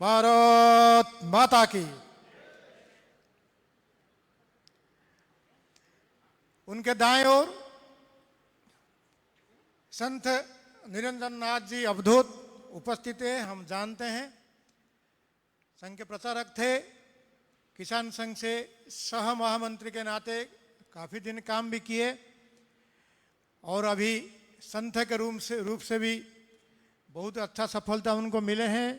भारत माता की। उनके दाएं ओर संत निरंजन नाथ जी अवधूत उपस्थित है। हम जानते हैं संघ के प्रचारक थे, किसान संघ से सह महामंत्री के नाते काफ़ी दिन काम भी किए और अभी संत के रूप से भी बहुत अच्छा सफलता उनको मिले हैं।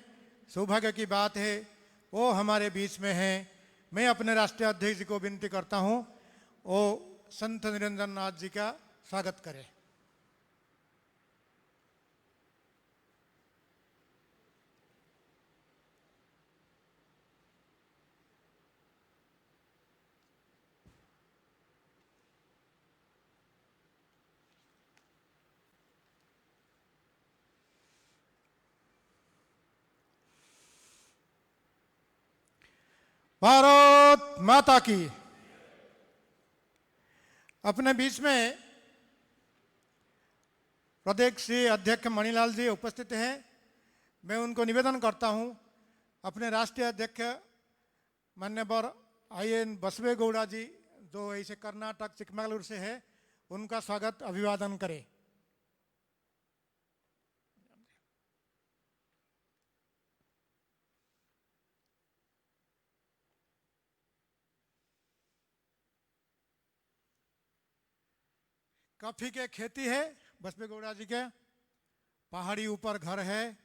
सौभाग्य की बात है वो हमारे बीच में हैं। मैं अपने राष्ट्रीय अध्यक्ष जी को विनती करता हूं वो संत निरंजन नाथ जी का स्वागत करें। भारत माता की। अपने बीच में प्रदेश से अध्यक्ष मणिलाल जी उपस्थित हैं। मैं उनको निवेदन करता हूं अपने राष्ट्रीय अध्यक्ष मान्यवर IN बसवेगौड़ा जी जो ऐसे कर्नाटक चिकमगलूर से है उनका स्वागत अभिवादन करें। कॉफी के खेती है बसवेगौड़ा जी के, पहाड़ी ऊपर घर है,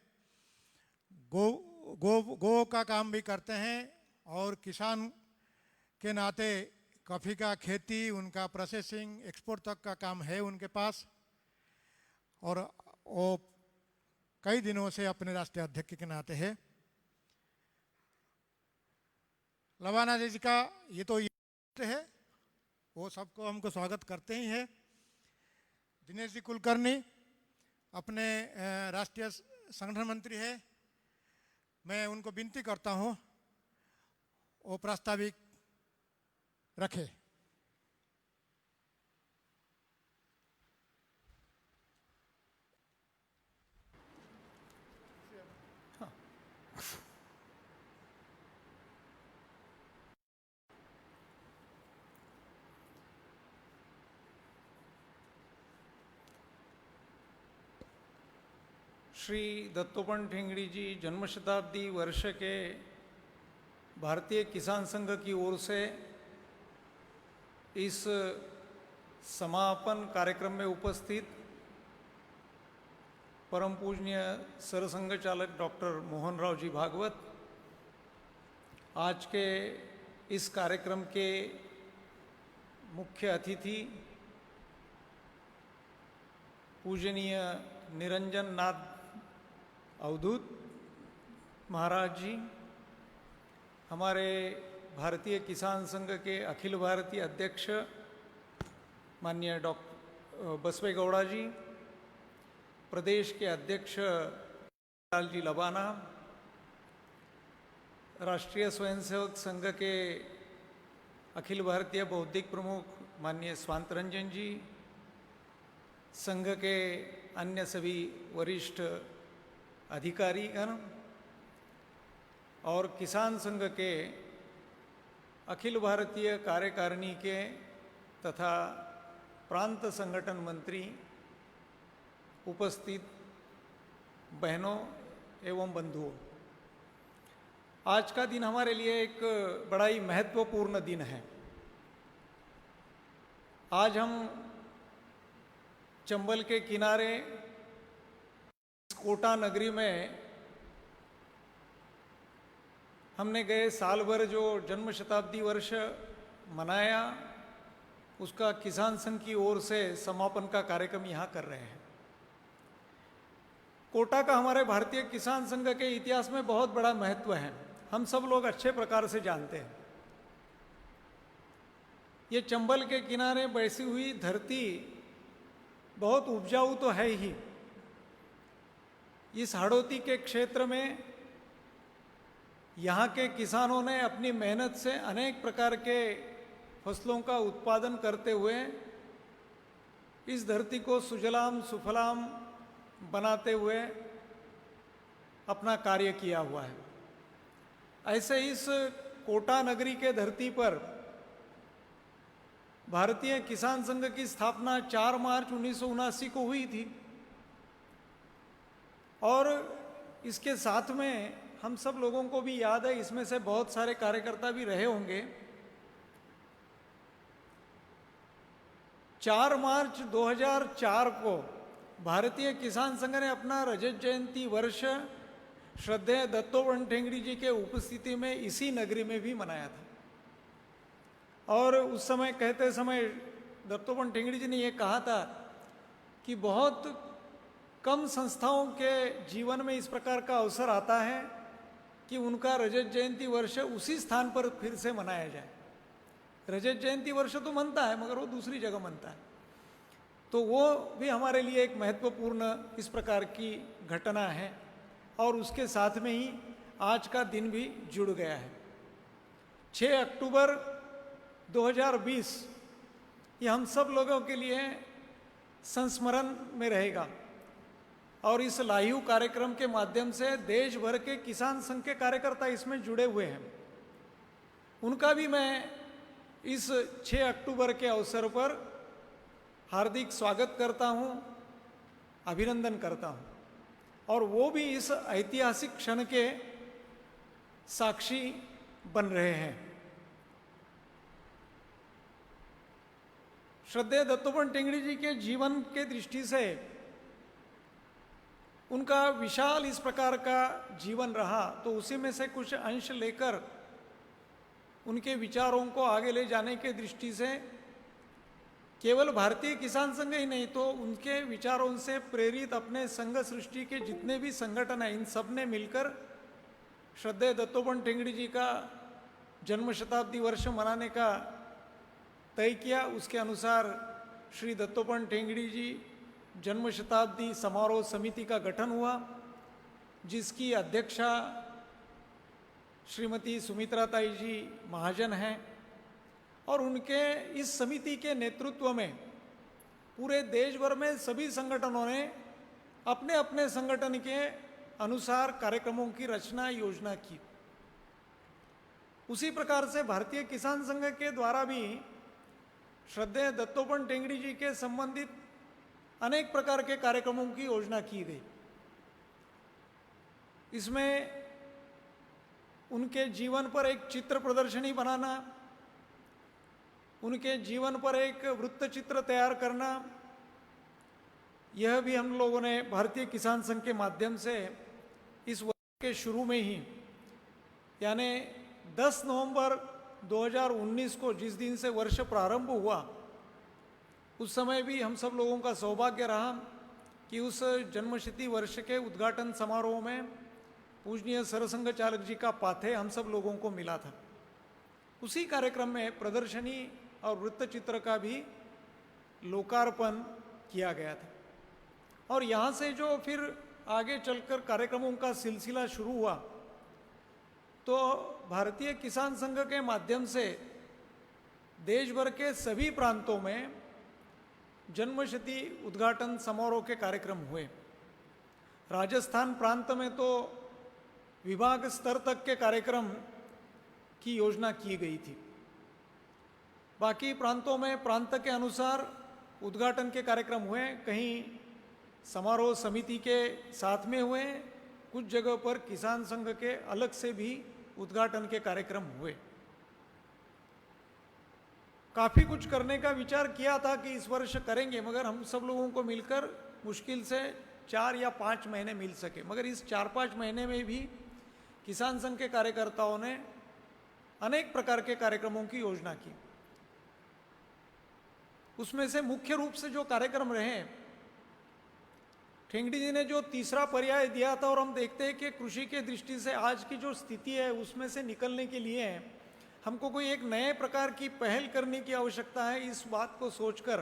गो का काम भी करते हैं और किसान के नाते कॉफ़ी का खेती, उनका प्रोसेसिंग, एक्सपोर्ट तक का काम है उनके पास और वो कई दिनों से अपने राष्ट्रीय अध्यक्ष के नाते है। लवाना जी का ये तो ये है, वो सबको हमको स्वागत करते ही है। दिनेश जी कुलकर्णी अपने राष्ट्रीय संगठन मंत्री है। मैं उनको विनती करता हूं वो प्रास्ताविक रखे। श्री दत्तोपंत ठेंगड़ी जी जन्म शताब्दी वर्ष के भारतीय किसान संघ की ओर से इस समापन कार्यक्रम में उपस्थित परम पूजनीय सरसंघ चालक डॉक्टर मोहन राव जी भागवत, आज के इस कार्यक्रम के मुख्य अतिथि पूजनीय निरंजन नाथ अवधूत महाराज जी, हमारे भारतीय किसान संघ के अखिल भारतीय अध्यक्ष माननीय डॉक्टर बसवेगौड़ा जी, प्रदेश के अध्यक्ष लाल जी लबाना, राष्ट्रीय स्वयंसेवक संघ के अखिल भारतीय बौद्धिक प्रमुख माननीय स्वांत रंजन जी, संघ के अन्य सभी वरिष्ठ अधिकारीगण और किसान संघ के अखिल भारतीय कार्यकारिणी के तथा प्रांत संगठन मंत्री, उपस्थित बहनों एवं बंधुओं, आज का दिन हमारे लिए एक बड़ा ही महत्वपूर्ण दिन है। आज हम चंबल के किनारे कोटा नगरी में हमने गए साल भर जो जन्म शताब्दी वर्ष मनाया, उसका किसान संघ की ओर से समापन का कार्यक्रम यहाँ कर रहे हैं। कोटा का हमारे भारतीय किसान संघ के इतिहास में बहुत बड़ा महत्व है, हम सब लोग अच्छे प्रकार से जानते हैं। ये चंबल के किनारे बैसी हुई धरती बहुत उपजाऊ तो है ही। इस हाड़ौती के क्षेत्र में यहाँ के किसानों ने अपनी मेहनत से अनेक प्रकार के फसलों का उत्पादन करते हुए इस धरती को सुजलाम सुफलाम बनाते हुए अपना कार्य किया हुआ है। ऐसे इस कोटा नगरी के धरती पर भारतीय किसान संघ की स्थापना 4 मार्च 1979 को हुई थी और इसके साथ में हम सब लोगों को भी याद है, इसमें से बहुत सारे कार्यकर्ता भी रहे होंगे, 4 मार्च 2004 को भारतीय किसान संघ ने अपना रजत जयंती वर्ष श्रद्धेय दत्तोपंत ठेंगड़ी जी के उपस्थिति में इसी नगरी में भी मनाया था। और उस समय कहते समय दत्तोपंत ठेंगड़ी जी ने ये कहा था कि बहुत कम संस्थाओं के जीवन में इस प्रकार का अवसर आता है कि उनका रजत जयंती वर्ष उसी स्थान पर फिर से मनाया जाए। रजत जयंती वर्ष तो मनता है मगर वो दूसरी जगह मनता है, तो वो भी हमारे लिए एक महत्वपूर्ण इस प्रकार की घटना है और उसके साथ में ही आज का दिन भी जुड़ गया है। 6 अक्टूबर 2020 ये हम सब लोगों के लिए संस्मरण में रहेगा और इस लाइव कार्यक्रम के माध्यम से देश भर के किसान संघ के कार्यकर्ता इसमें जुड़े हुए हैं। उनका भी मैं इस 6 अक्टूबर के अवसर पर हार्दिक स्वागत करता हूं, अभिनंदन करता हूं और वो भी इस ऐतिहासिक क्षण के साक्षी बन रहे हैं। श्रद्धेय दत्तोपंत ठेंगड़ी जी के जीवन के दृष्टि से उनका विशाल इस प्रकार का जीवन रहा, तो उसी में से कुछ अंश लेकर उनके विचारों को आगे ले जाने के दृष्टि से केवल भारतीय किसान संघ ही नहीं तो उनके विचारों से प्रेरित अपने संघ सृष्टि के जितने भी संगठन हैं, इन सब ने मिलकर श्रद्धेय दत्तोपंत ठेंगड़ी जी का जन्म शताब्दी वर्ष मनाने का तय किया। उसके अनुसार श्री दत्तोपंत ठेंगड़ी जी जन्म शताब्दी समारोह समिति का गठन हुआ, जिसकी अध्यक्षा श्रीमती सुमित्राताई जी महाजन हैं और उनके इस समिति के नेतृत्व में पूरे देश भर में सभी संगठनों ने अपने अपने संगठन के अनुसार कार्यक्रमों की रचना योजना की। उसी प्रकार से भारतीय किसान संघ के द्वारा भी श्रद्धेय दत्तोपंत ठेंगड़ी जी के संबंधित अनेक प्रकार के कार्यक्रमों की योजना की गई। इसमें उनके जीवन पर एक चित्र प्रदर्शनी बनाना, उनके जीवन पर एक वृत्त चित्र तैयार करना, यह भी हम लोगों ने भारतीय किसान संघ के माध्यम से इस वर्ष के शुरू में ही यानी 10 नवंबर 2019 को जिस दिन से वर्ष प्रारंभ हुआ, उस समय भी हम सब लोगों का सौभाग्य रहा कि उस जन्मशती वर्ष के उद्घाटन समारोह में पूजनीय सरसंघ चालक जी का पाथे हम सब लोगों को मिला था। उसी कार्यक्रम में प्रदर्शनी और वृत्त चित्र का भी लोकार्पण किया गया था और यहाँ से जो फिर आगे चलकर कार्यक्रमों का सिलसिला शुरू हुआ, तो भारतीय किसान संघ के माध्यम से देश भर के सभी प्रांतों में जन्मशती उद्घाटन समारोह के कार्यक्रम हुए। राजस्थान प्रांत में तो विभाग स्तर तक के कार्यक्रम की योजना की गई थी। बाकी प्रांतों में प्रांत के अनुसार उद्घाटन के कार्यक्रम हुए, कहीं समारोह समिति के साथ में हुए, कुछ जगह पर किसान संघ के अलग से भी उद्घाटन के कार्यक्रम हुए। काफ़ी कुछ करने का विचार किया था कि इस वर्ष करेंगे, मगर हम सब लोगों को मिलकर मुश्किल से 4 या 5 महीने मिल सके। मगर इस 4-5 महीने में भी किसान संघ के कार्यकर्ताओं ने अनेक प्रकार के कार्यक्रमों की योजना की। उसमें से मुख्य रूप से जो कार्यक्रम रहे, ठेंगड़ी जी ने जो तीसरा पर्याय दिया था, और हम देखते हैं कि कृषि के दृष्टि से आज की जो स्थिति है उसमें से निकलने के लिए हमको कोई एक नए प्रकार की पहल करने की आवश्यकता है। इस बात को सोचकर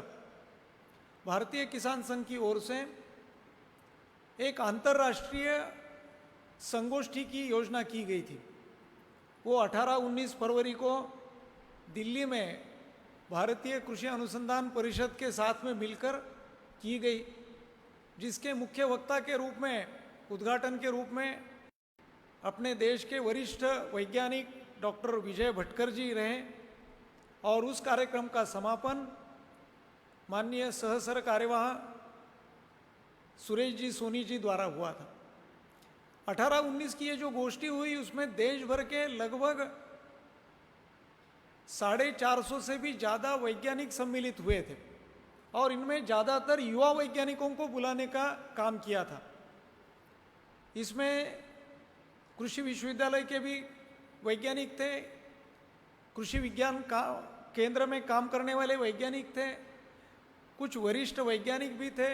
भारतीय किसान संघ की ओर से एक अंतर्राष्ट्रीय संगोष्ठी की योजना की गई थी। वो 18-19 फरवरी को दिल्ली में भारतीय कृषि अनुसंधान परिषद के साथ में मिलकर की गई, जिसके मुख्य वक्ता के रूप में, उद्घाटन के रूप में अपने देश के वरिष्ठ वैज्ञानिक डॉक्टर विजय भटकर जी रहे और उस कार्यक्रम का समापन माननीय सहसर कार्यवाह सुरेश जी सोनी जी द्वारा हुआ था। 18-19 की ये जो गोष्ठी हुई उसमें देश भर के लगभग 450 से भी ज़्यादा वैज्ञानिक सम्मिलित हुए थे और इनमें ज़्यादातर युवा वैज्ञानिकों को बुलाने का काम किया था। इसमें कृषि विश्वविद्यालय के भी वैज्ञानिक थे, कृषि विज्ञान का केंद्र में काम करने वाले वैज्ञानिक थे, कुछ वरिष्ठ वैज्ञानिक भी थे,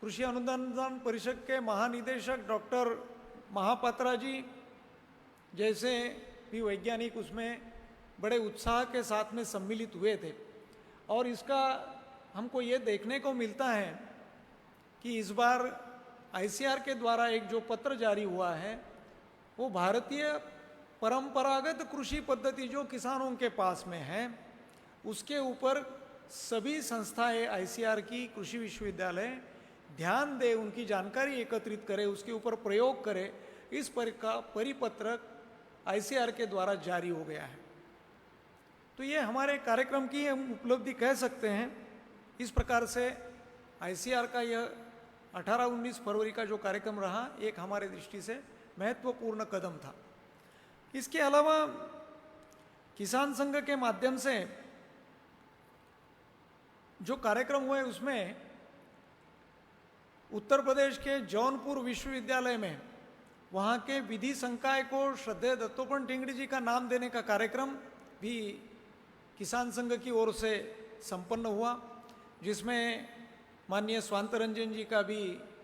कृषि अनुसंधान परिषद के महानिदेशक डॉक्टर महापात्रा जी जैसे भी वैज्ञानिक उसमें बड़े उत्साह के साथ में सम्मिलित हुए थे। और इसका हमको ये देखने को मिलता है कि इस बार आईसीआर के द्वारा एक जो पत्र जारी हुआ है वो भारतीय परंपरागत कृषि पद्धति जो किसानों के पास में है उसके ऊपर सभी संस्थाएं आईसीआर की कृषि विश्वविद्यालय ध्यान दे, उनकी जानकारी एकत्रित करे, उसके ऊपर प्रयोग करे, इस परिपत्रक आईसीआर के द्वारा जारी हो गया है। तो ये हमारे कार्यक्रम की हम उपलब्धि कह सकते हैं। इस प्रकार से आईसीआर का यह 18-19 फरवरी का जो कार्यक्रम रहा एक हमारे दृष्टि से महत्वपूर्ण कदम था। इसके अलावा किसान संघ के माध्यम से जो कार्यक्रम हुए उसमें उत्तर प्रदेश के जौनपुर विश्वविद्यालय में वहाँ के विधि संकाय को श्रद्धेय दत्तोपंत ठेंगड़ी जी का नाम देने का कार्यक्रम भी किसान संघ की ओर से संपन्न हुआ, जिसमें माननीय स्वांत रंजन जी का भी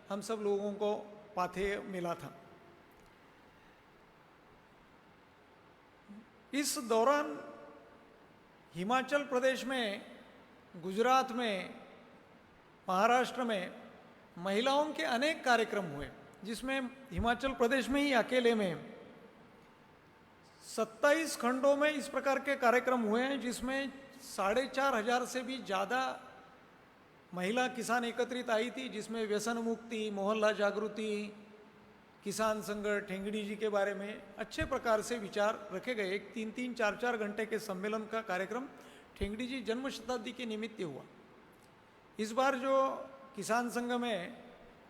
हम सब लोगों को पाथेय मिला था। इस दौरान हिमाचल प्रदेश में, गुजरात में, महाराष्ट्र में महिलाओं के अनेक कार्यक्रम हुए, जिसमें हिमाचल प्रदेश में ही अकेले में 27 खंडों में इस प्रकार के कार्यक्रम हुए हैं, जिसमें 4,500 से भी ज़्यादा महिला किसान एकत्रित आई थी, जिसमें व्यसन मुक्ति, मोहल्ला जागृति, किसान संघ, ठेंगड़ी जी के बारे में अच्छे प्रकार से विचार रखे गए। एक 3-3, 4-4 घंटे के सम्मेलन का कार्यक्रम ठेंगड़ी जी जन्म शताब्दी के निमित्त हुआ। इस बार जो किसान संघ में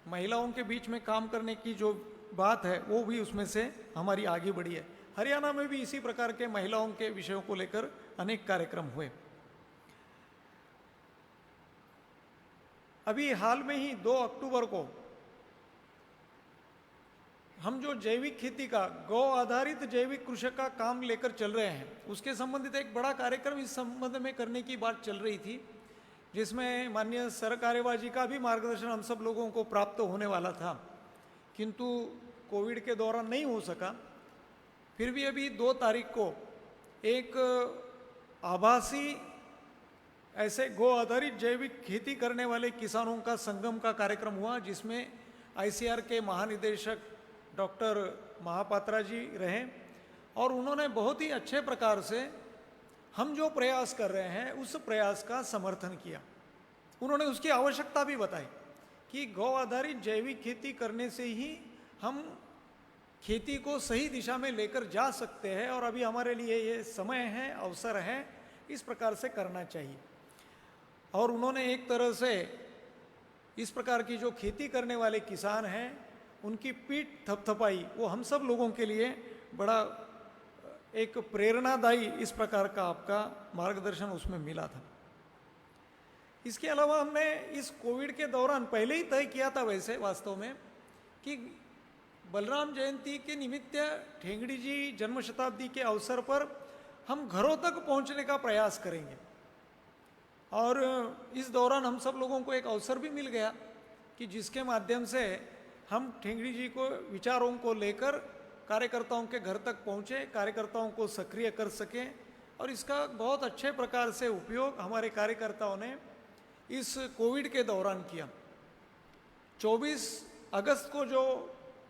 महिलाओं के बीच में काम करने की जो बात है वो भी उसमें से हमारी आगे बढ़ी है। हरियाणा में भी इसी प्रकार के महिलाओं के विषयों को लेकर अनेक कार्यक्रम हुए। अभी हाल में ही 2 अक्टूबर को हम जो जैविक खेती का, गौ आधारित जैविक कृषि का काम लेकर चल रहे हैं उसके संबंधित एक बड़ा कार्यक्रम इस संबंध में करने की बात चल रही थी, जिसमें माननीय सर कार्यवाह जी का भी मार्गदर्शन हम सब लोगों को प्राप्त होने वाला था, किंतु कोविड के दौरान नहीं हो सका। फिर भी अभी 2 तारीख को एक आभासी ऐसे गौ आधारित जैविक खेती करने वाले किसानों का संगम का कार्यक्रम हुआ, जिसमें आईसीआर के महानिदेशक डॉक्टर महापात्रा जी रहे और उन्होंने बहुत ही अच्छे प्रकार से हम जो प्रयास कर रहे हैं उस प्रयास का समर्थन किया। उन्होंने उसकी आवश्यकता भी बताई कि गौ आधारित जैविक खेती करने से ही हम खेती को सही दिशा में लेकर जा सकते हैं और अभी हमारे लिए ये समय है, अवसर है, इस प्रकार से करना चाहिए। और उन्होंने एक तरह से इस प्रकार की जो खेती करने वाले किसान हैं उनकी पीठ थपथपाई, वो हम सब लोगों के लिए बड़ा एक प्रेरणादायी इस प्रकार का आपका मार्गदर्शन उसमें मिला था। इसके अलावा हमने इस कोविड के दौरान पहले ही तय किया था वैसे वास्तव में कि बलराम जयंती के निमित्त ठेंगड़ी जी जन्म शताब्दी के अवसर पर हम घरों तक पहुंचने का प्रयास करेंगे। और इस दौरान हम सब लोगों को एक अवसर भी मिल गया कि जिसके माध्यम से हम ठेंगड़ी जी को विचारों को लेकर कार्यकर्ताओं के घर तक पहुँचे, कार्यकर्ताओं को सक्रिय कर सकें और इसका बहुत अच्छे प्रकार से उपयोग हमारे कार्यकर्ताओं ने इस कोविड के दौरान किया। 24 अगस्त को जो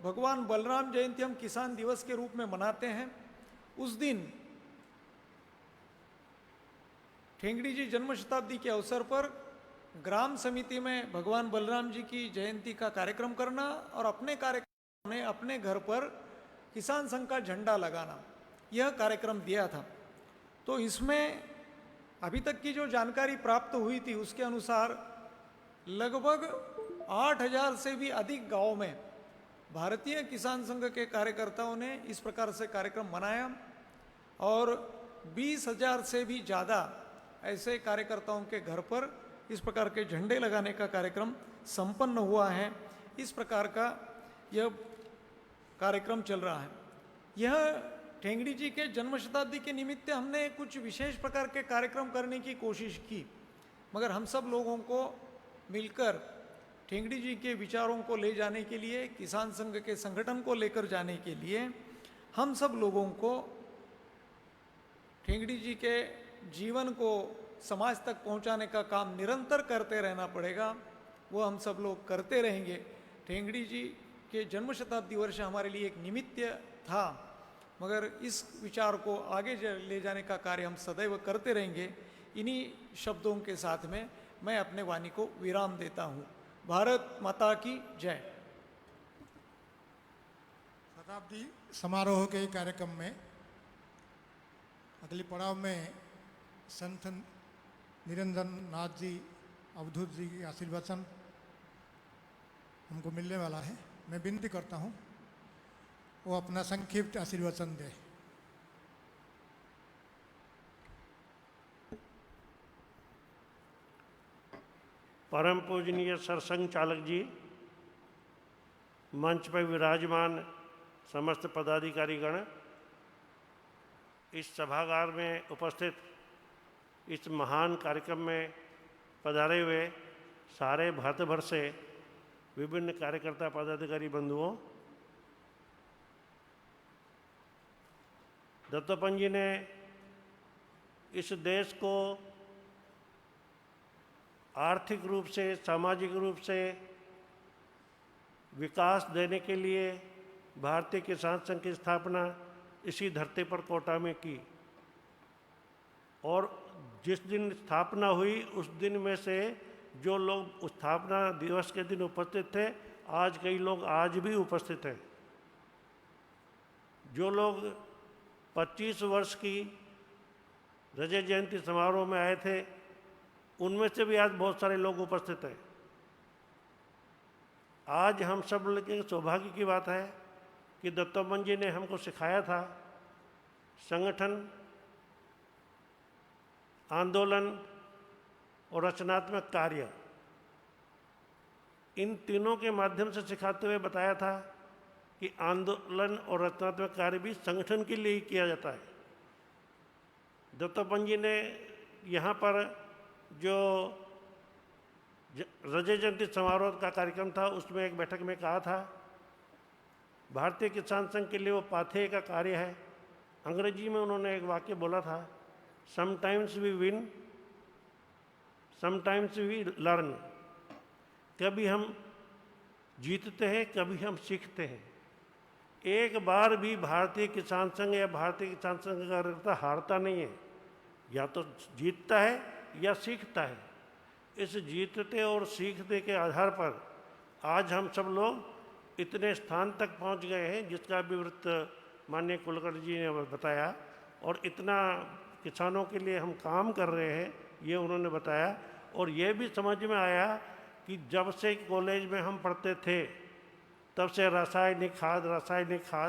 भगवान बलराम जयंती हम किसान दिवस के रूप में मनाते हैं, उस दिन ठेंगड़ी जी जन्म शताब्दी के अवसर पर ग्राम समिति में भगवान बलराम जी की जयंती का कार्यक्रम करना और अपने कार्यक्रम में अपने घर पर किसान संघ का झंडा लगाना, यह कार्यक्रम दिया था। तो इसमें अभी तक की जो जानकारी प्राप्त हुई थी उसके अनुसार लगभग 8,000 से भी अधिक गांव में भारतीय किसान संघ के कार्यकर्ताओं ने इस प्रकार से कार्यक्रम मनाया और 20,000 से भी ज़्यादा ऐसे कार्यकर्ताओं के घर पर इस प्रकार के झंडे लगाने का कार्यक्रम संपन्न हुआ है। इस प्रकार का यह कार्यक्रम चल रहा है। यह ठेंगड़ी जी के जन्म शताब्दी के निमित्त हमने कुछ विशेष प्रकार के कार्यक्रम करने की कोशिश की, मगर हम सब लोगों को मिलकर ठेंगड़ी जी के विचारों को ले जाने के लिए, किसान संघ के संगठन को लेकर जाने के लिए हम सब लोगों को ठेंगड़ी जी के जीवन को समाज तक पहुंचाने का काम निरंतर करते रहना पड़ेगा। वो हम सब लोग करते रहेंगे। ठेंगड़ी जी के जन्म शताब्दी वर्ष हमारे लिए एक निमित्त था, मगर इस विचार को आगे ले जाने का कार्य हम सदैव करते रहेंगे। इन्हीं शब्दों के साथ में मैं अपने वाणी को विराम देता हूँ। भारत माता की जय। शताब्दी समारोह के कार्यक्रम में अगली पड़ाव में संत निरंजन नाथ जी अवधूत जी की आशीर्वचन हमको मिलने वाला है। मैं विनती करता हूँ वो अपना संक्षिप्त आशीर्वचन दे। परम पूजनीय सरसंघ चालक जी, मंच पर विराजमान समस्त पदाधिकारीगण, इस सभागार में उपस्थित इस महान कार्यक्रम में पधारे हुए सारे भारतभर से विभिन्न कार्यकर्ता पदाधिकारी बंधुओं, दत्तोपंत जी ने इस देश को आर्थिक रूप से, सामाजिक रूप से विकास देने के लिए भारतीय किसान संघ की स्थापना इसी धरती पर कोटा में की। और जिस दिन स्थापना हुई उस दिन में से जो लोग स्थापना दिवस के दिन उपस्थित थे, आज कई लोग आज भी उपस्थित हैं। जो लोग 25 वर्ष की रजत जयंती समारोह में आए थे, उनमें से भी आज बहुत सारे लोग उपस्थित हैं। आज हम सब लोग के सौभाग्य की बात है कि दत्तोपंत जी ने हमको सिखाया था संगठन, आंदोलन और रचनात्मक कार्य, इन तीनों के माध्यम से सिखाते हुए बताया था कि आंदोलन और रचनात्मक कार्य भी संगठन के लिए ही किया जाता है। दत्तोपंत जी ने यहाँ पर जो रजत जयंती समारोह का कार्यक्रम था उसमें एक बैठक में कहा था, भारतीय किसान संघ के लिए वो पाथेय का कार्य है। अंग्रेजी में उन्होंने एक वाक्य बोला था, sometimes we win, sometimes we learn. कभी हम जीतते हैं, कभी हम सीखते हैं। एक बार भी भारतीय किसान संघ या भारतीय किसान संघ का कार्यकर्ता हारता नहीं है, या तो जीतता है या सीखता है। इस जीतते और सीखते के आधार पर आज हम सब लोग इतने स्थान तक पहुंच गए हैं जिसका विवृत्त माननीय कुलकर्णी जी ने बताया, और इतना किसानों के लिए हम काम कर रहे हैं ये उन्होंने बताया। और ये भी समझ में आया कि जब से कॉलेज में हम पढ़ते थे तब से रासायनिक खाद,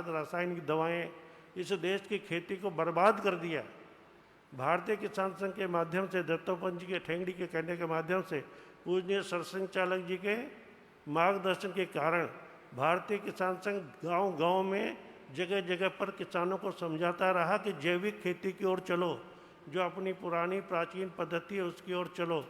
रासायनिक दवाएं इस देश की खेती को बर्बाद कर दिया। भारतीय किसान संघ के माध्यम से, दत्तोपंत जी के ठेंगड़ी के कहने के माध्यम से, पूजनीय सरसंघ चालक जी के मार्गदर्शन के कारण भारतीय किसान संघ गांव-गांव में जगह जगह पर किसानों को समझाता रहा कि जैविक खेती की ओर चलो, जो अपनी पुरानी प्राचीन पद्धति है उसकी ओर चलो।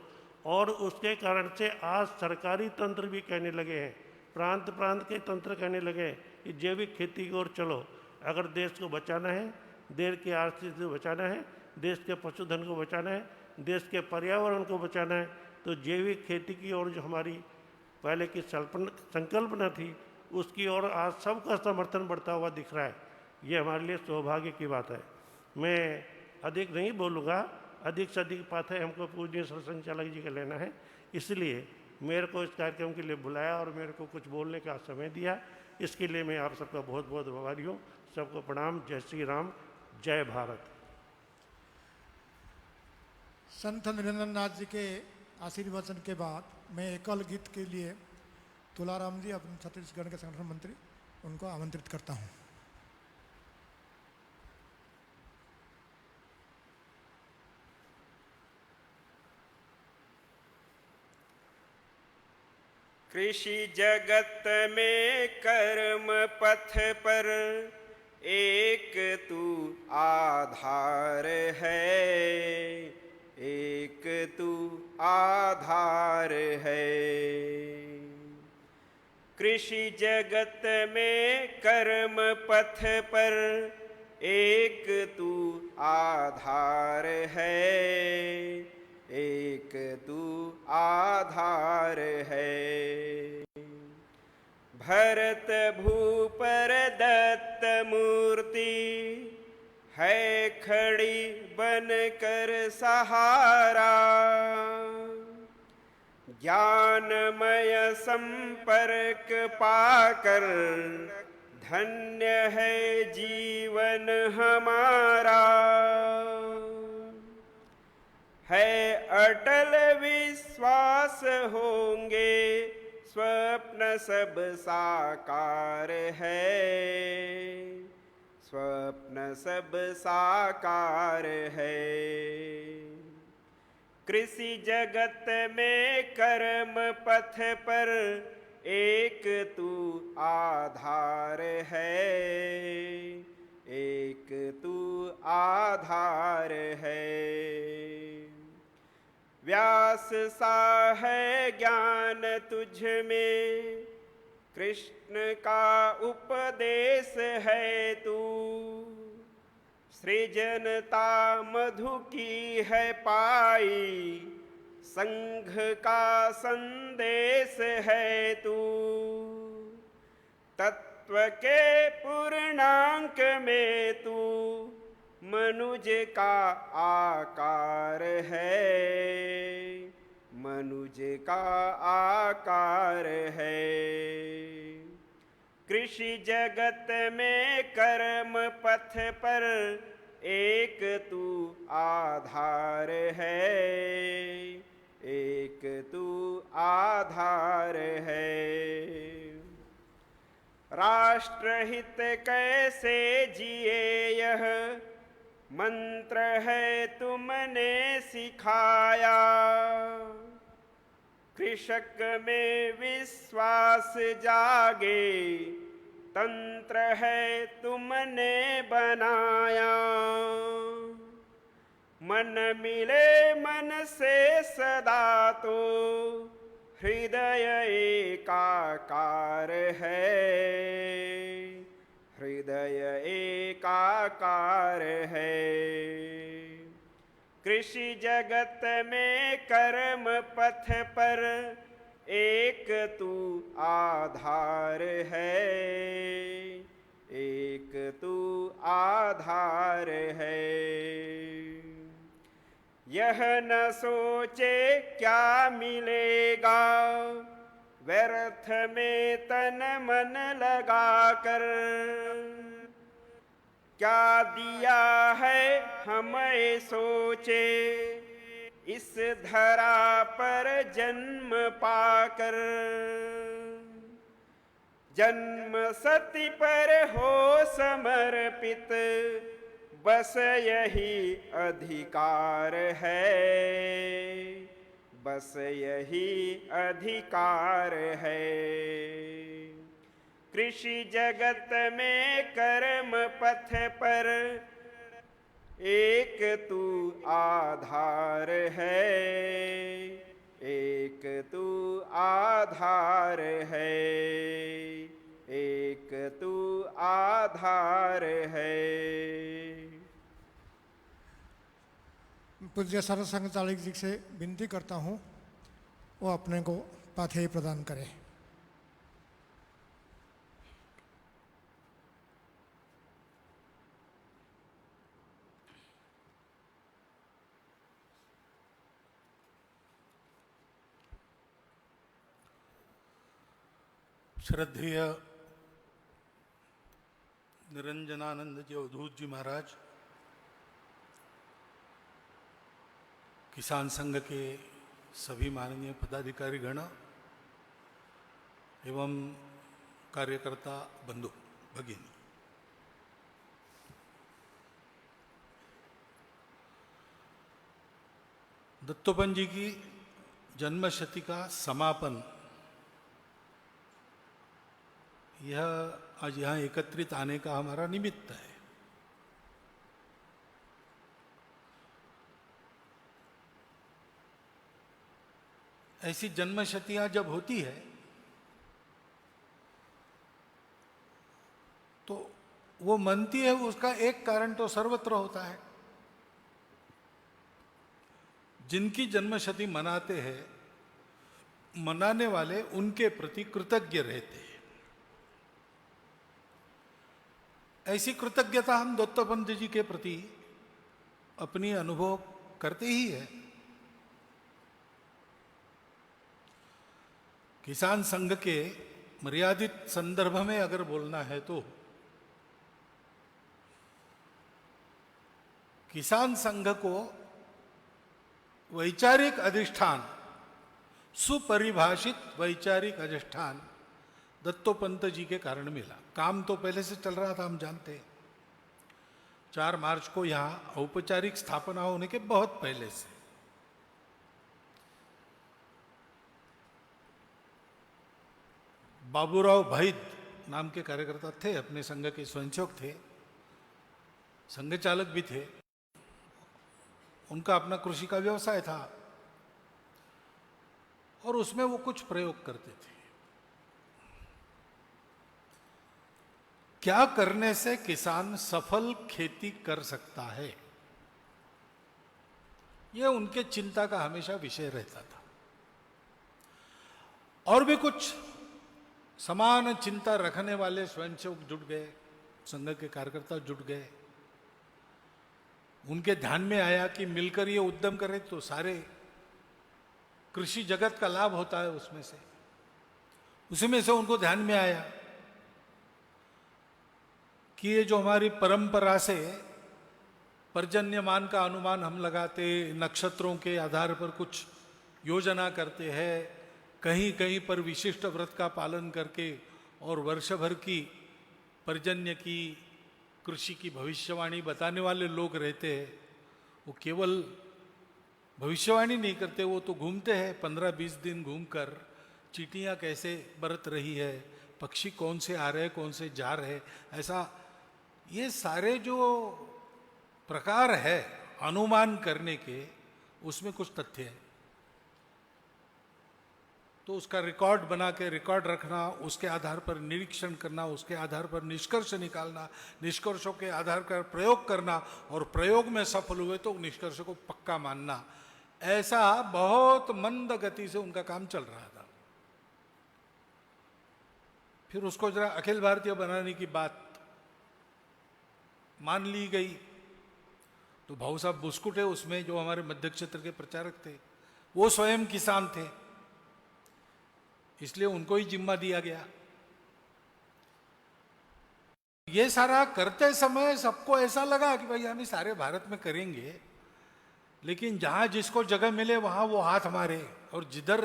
और उसके कारण से आज सरकारी तंत्र भी कहने लगे हैं, प्रांत प्रांत के तंत्र कहने लगे कि जैविक खेती की ओर चलो। अगर देश को बचाना है, देश की आर्थिक को बचाना है, देश के पशुधन को बचाना है, देश के पर्यावरण को बचाना है, तो जैविक खेती की ओर जो हमारी पहले की संकल्पना थी उसकी ओर आज सबका समर्थन बढ़ता हुआ दिख रहा है। ये हमारे लिए सौभाग्य की बात है। मैं अधिक नहीं बोलूँगा, अधिक से अधिक बात है हमको पूजनीय सरसंघ चालक जी का लेना है, इसलिए मेरे को इस कार्यक्रम के लिए बुलाया और मेरे को कुछ बोलने का समय दिया। इसके लिए मैं आप सबका बहुत बहुत आभारी हूँ। सबको प्रणाम। जय श्री राम, जय भारत। संत निरंजन नाथ जी के आशीर्वचन के बाद मैं एकल गीत के लिए तुलाराम जी अपने छत्तीसगढ़ के संगठन मंत्री उनको आमंत्रित करता हूँ। कृषि जगत में कर्म पथ पर एक तू आधार है, एक तू आधार है। कृषि जगत में कर्म पथ पर एक तू आधार है, एक तू आधार है। भरत भूपर दत्त मूर्ति है खड़ी बनकर सहारा, ज्ञानमय संपर्क पाकर धन्य है जीवन हमारा। है अटल विश्वास होंगे स्वप्न सब साकार है, स्वप्न सब साकार है। कृषि जगत में कर्म पथ पर एक तू आधार है, एक तू आधार है। व्यास सा है ज्ञान तुझ में, कृष्ण का उपदेश है तू। सृजनता मधु की है पाई, संघ का संदेश है तू। तत्व के पूर्णांक में तू मनुज का आकार है, मनुज का आकार है। कृषि जगत में कर्म पथ पर एक तू आधार है, एक तू आधार है। राष्ट्रहित कैसे जिए यह मंत्र है तुमने सिखाया। कृषक में विश्वास जागे तंत्र है तुमने बनाया। मन मिले मन से सदा तो हृदय एकाकार है, हृदय एकाकार है। कृषि जगत में कर्म पथ पर एक तू आधार है, एक तू आधार है। यह न सोचे क्या मिलेगा व्यर्थ में तन मन लगाकर। क्या दिया है हमें सोचे इस धरा पर जन्म पाकर। जन्म सती पर हो समर्पित बस यही अधिकार है, बस यही अधिकार है। कृषि जगत में कर्म पथ पर एक तू आधार है, एक तू आधार है, एक तू आधार है। पूज्य सरसंघ चालक जी से विनती करता हूँ वो अपने को पाथेय प्रदान करें। श्रद्धेय निरंजनानंद जी अवधूत जी महाराज, किसान संघ के सभी माननीय पदाधिकारी गण एवं कार्यकर्ता बंधु भगिनी, दत्तोपंत जी की जन्मशती का समापन यह आज यहाँ एकत्रित आने का हमारा निमित्त है। ऐसी जन्मशतियां जब होती है तो वो मनती है, उसका एक कारण तो सर्वत्र होता है। जिनकी जन्मशती मनाते हैं, मनाने वाले उनके प्रति कृतज्ञ रहते हैं। ऐसी कृतज्ञता हम दत्तोपंत जी के प्रति अपनी अनुभव करते ही है। किसान संघ के मर्यादित संदर्भ में अगर बोलना है तो किसान संघ को वैचारिक अधिष्ठान, सुपरिभाषित वैचारिक अधिष्ठान दत्तोपंत जी के कारण मिला। काम तो पहले से चल रहा था, हम जानते हैं। 4 मार्च को यहां औपचारिक स्थापना होने के बहुत पहले से बाबूराव भैद नाम के कार्यकर्ता थे, अपने संघ के स्वयंसेवक थे, संघ चालक भी थे। उनका अपना कृषि का व्यवसाय था और उसमें वो कुछ प्रयोग करते थे। क्या करने से किसान सफल खेती कर सकता है, यह उनके चिंता का हमेशा विषय रहता था। और भी कुछ समान चिंता रखने वाले स्वयंसेवक जुट गए, संघ के कार्यकर्ता जुट गए। उनके ध्यान में आया कि मिलकर ये उद्यम करें तो सारे कृषि जगत का लाभ होता है। उसी में से उनको ध्यान में आया कि ये जो हमारी परंपरा से पर्जन्यमान का अनुमान हम लगाते, नक्षत्रों के आधार पर कुछ योजना करते हैं, कहीं कहीं पर विशिष्ट व्रत का पालन करके और वर्ष भर की पर्जन्य की, कृषि की भविष्यवाणी बताने वाले लोग रहते हैं। वो केवल भविष्यवाणी नहीं करते, वो तो घूमते हैं 15-20 दिन घूमकर चींटियां कैसे बरत रही है, पक्षी कौन से आ रहे कौन से जा रहे, ऐसा ये सारे जो प्रकार है अनुमान करने के, उसमें कुछ तथ्य है। तो उसका रिकॉर्ड बना के रिकॉर्ड रखना, उसके आधार पर निरीक्षण करना, उसके आधार पर निष्कर्ष निकालना, निष्कर्षों के आधार पर प्रयोग करना और प्रयोग में सफल हुए तो निष्कर्ष को पक्का मानना, ऐसा बहुत मंद गति से उनका काम चल रहा था। फिर उसको जरा अखिल भारतीय बनाने की बात मान ली गई। तो भाऊ साहब बुस्कुट है उसमें, जो हमारे मध्य क्षेत्र के प्रचारक थे, वो स्वयं किसान थे, इसलिए उनको ही जिम्मा दिया गया। ये सारा करते समय सबको ऐसा लगा कि भाई हम सारे भारत में करेंगे, लेकिन जहां जिसको जगह मिले वहां वो हाथ मारे और जिधर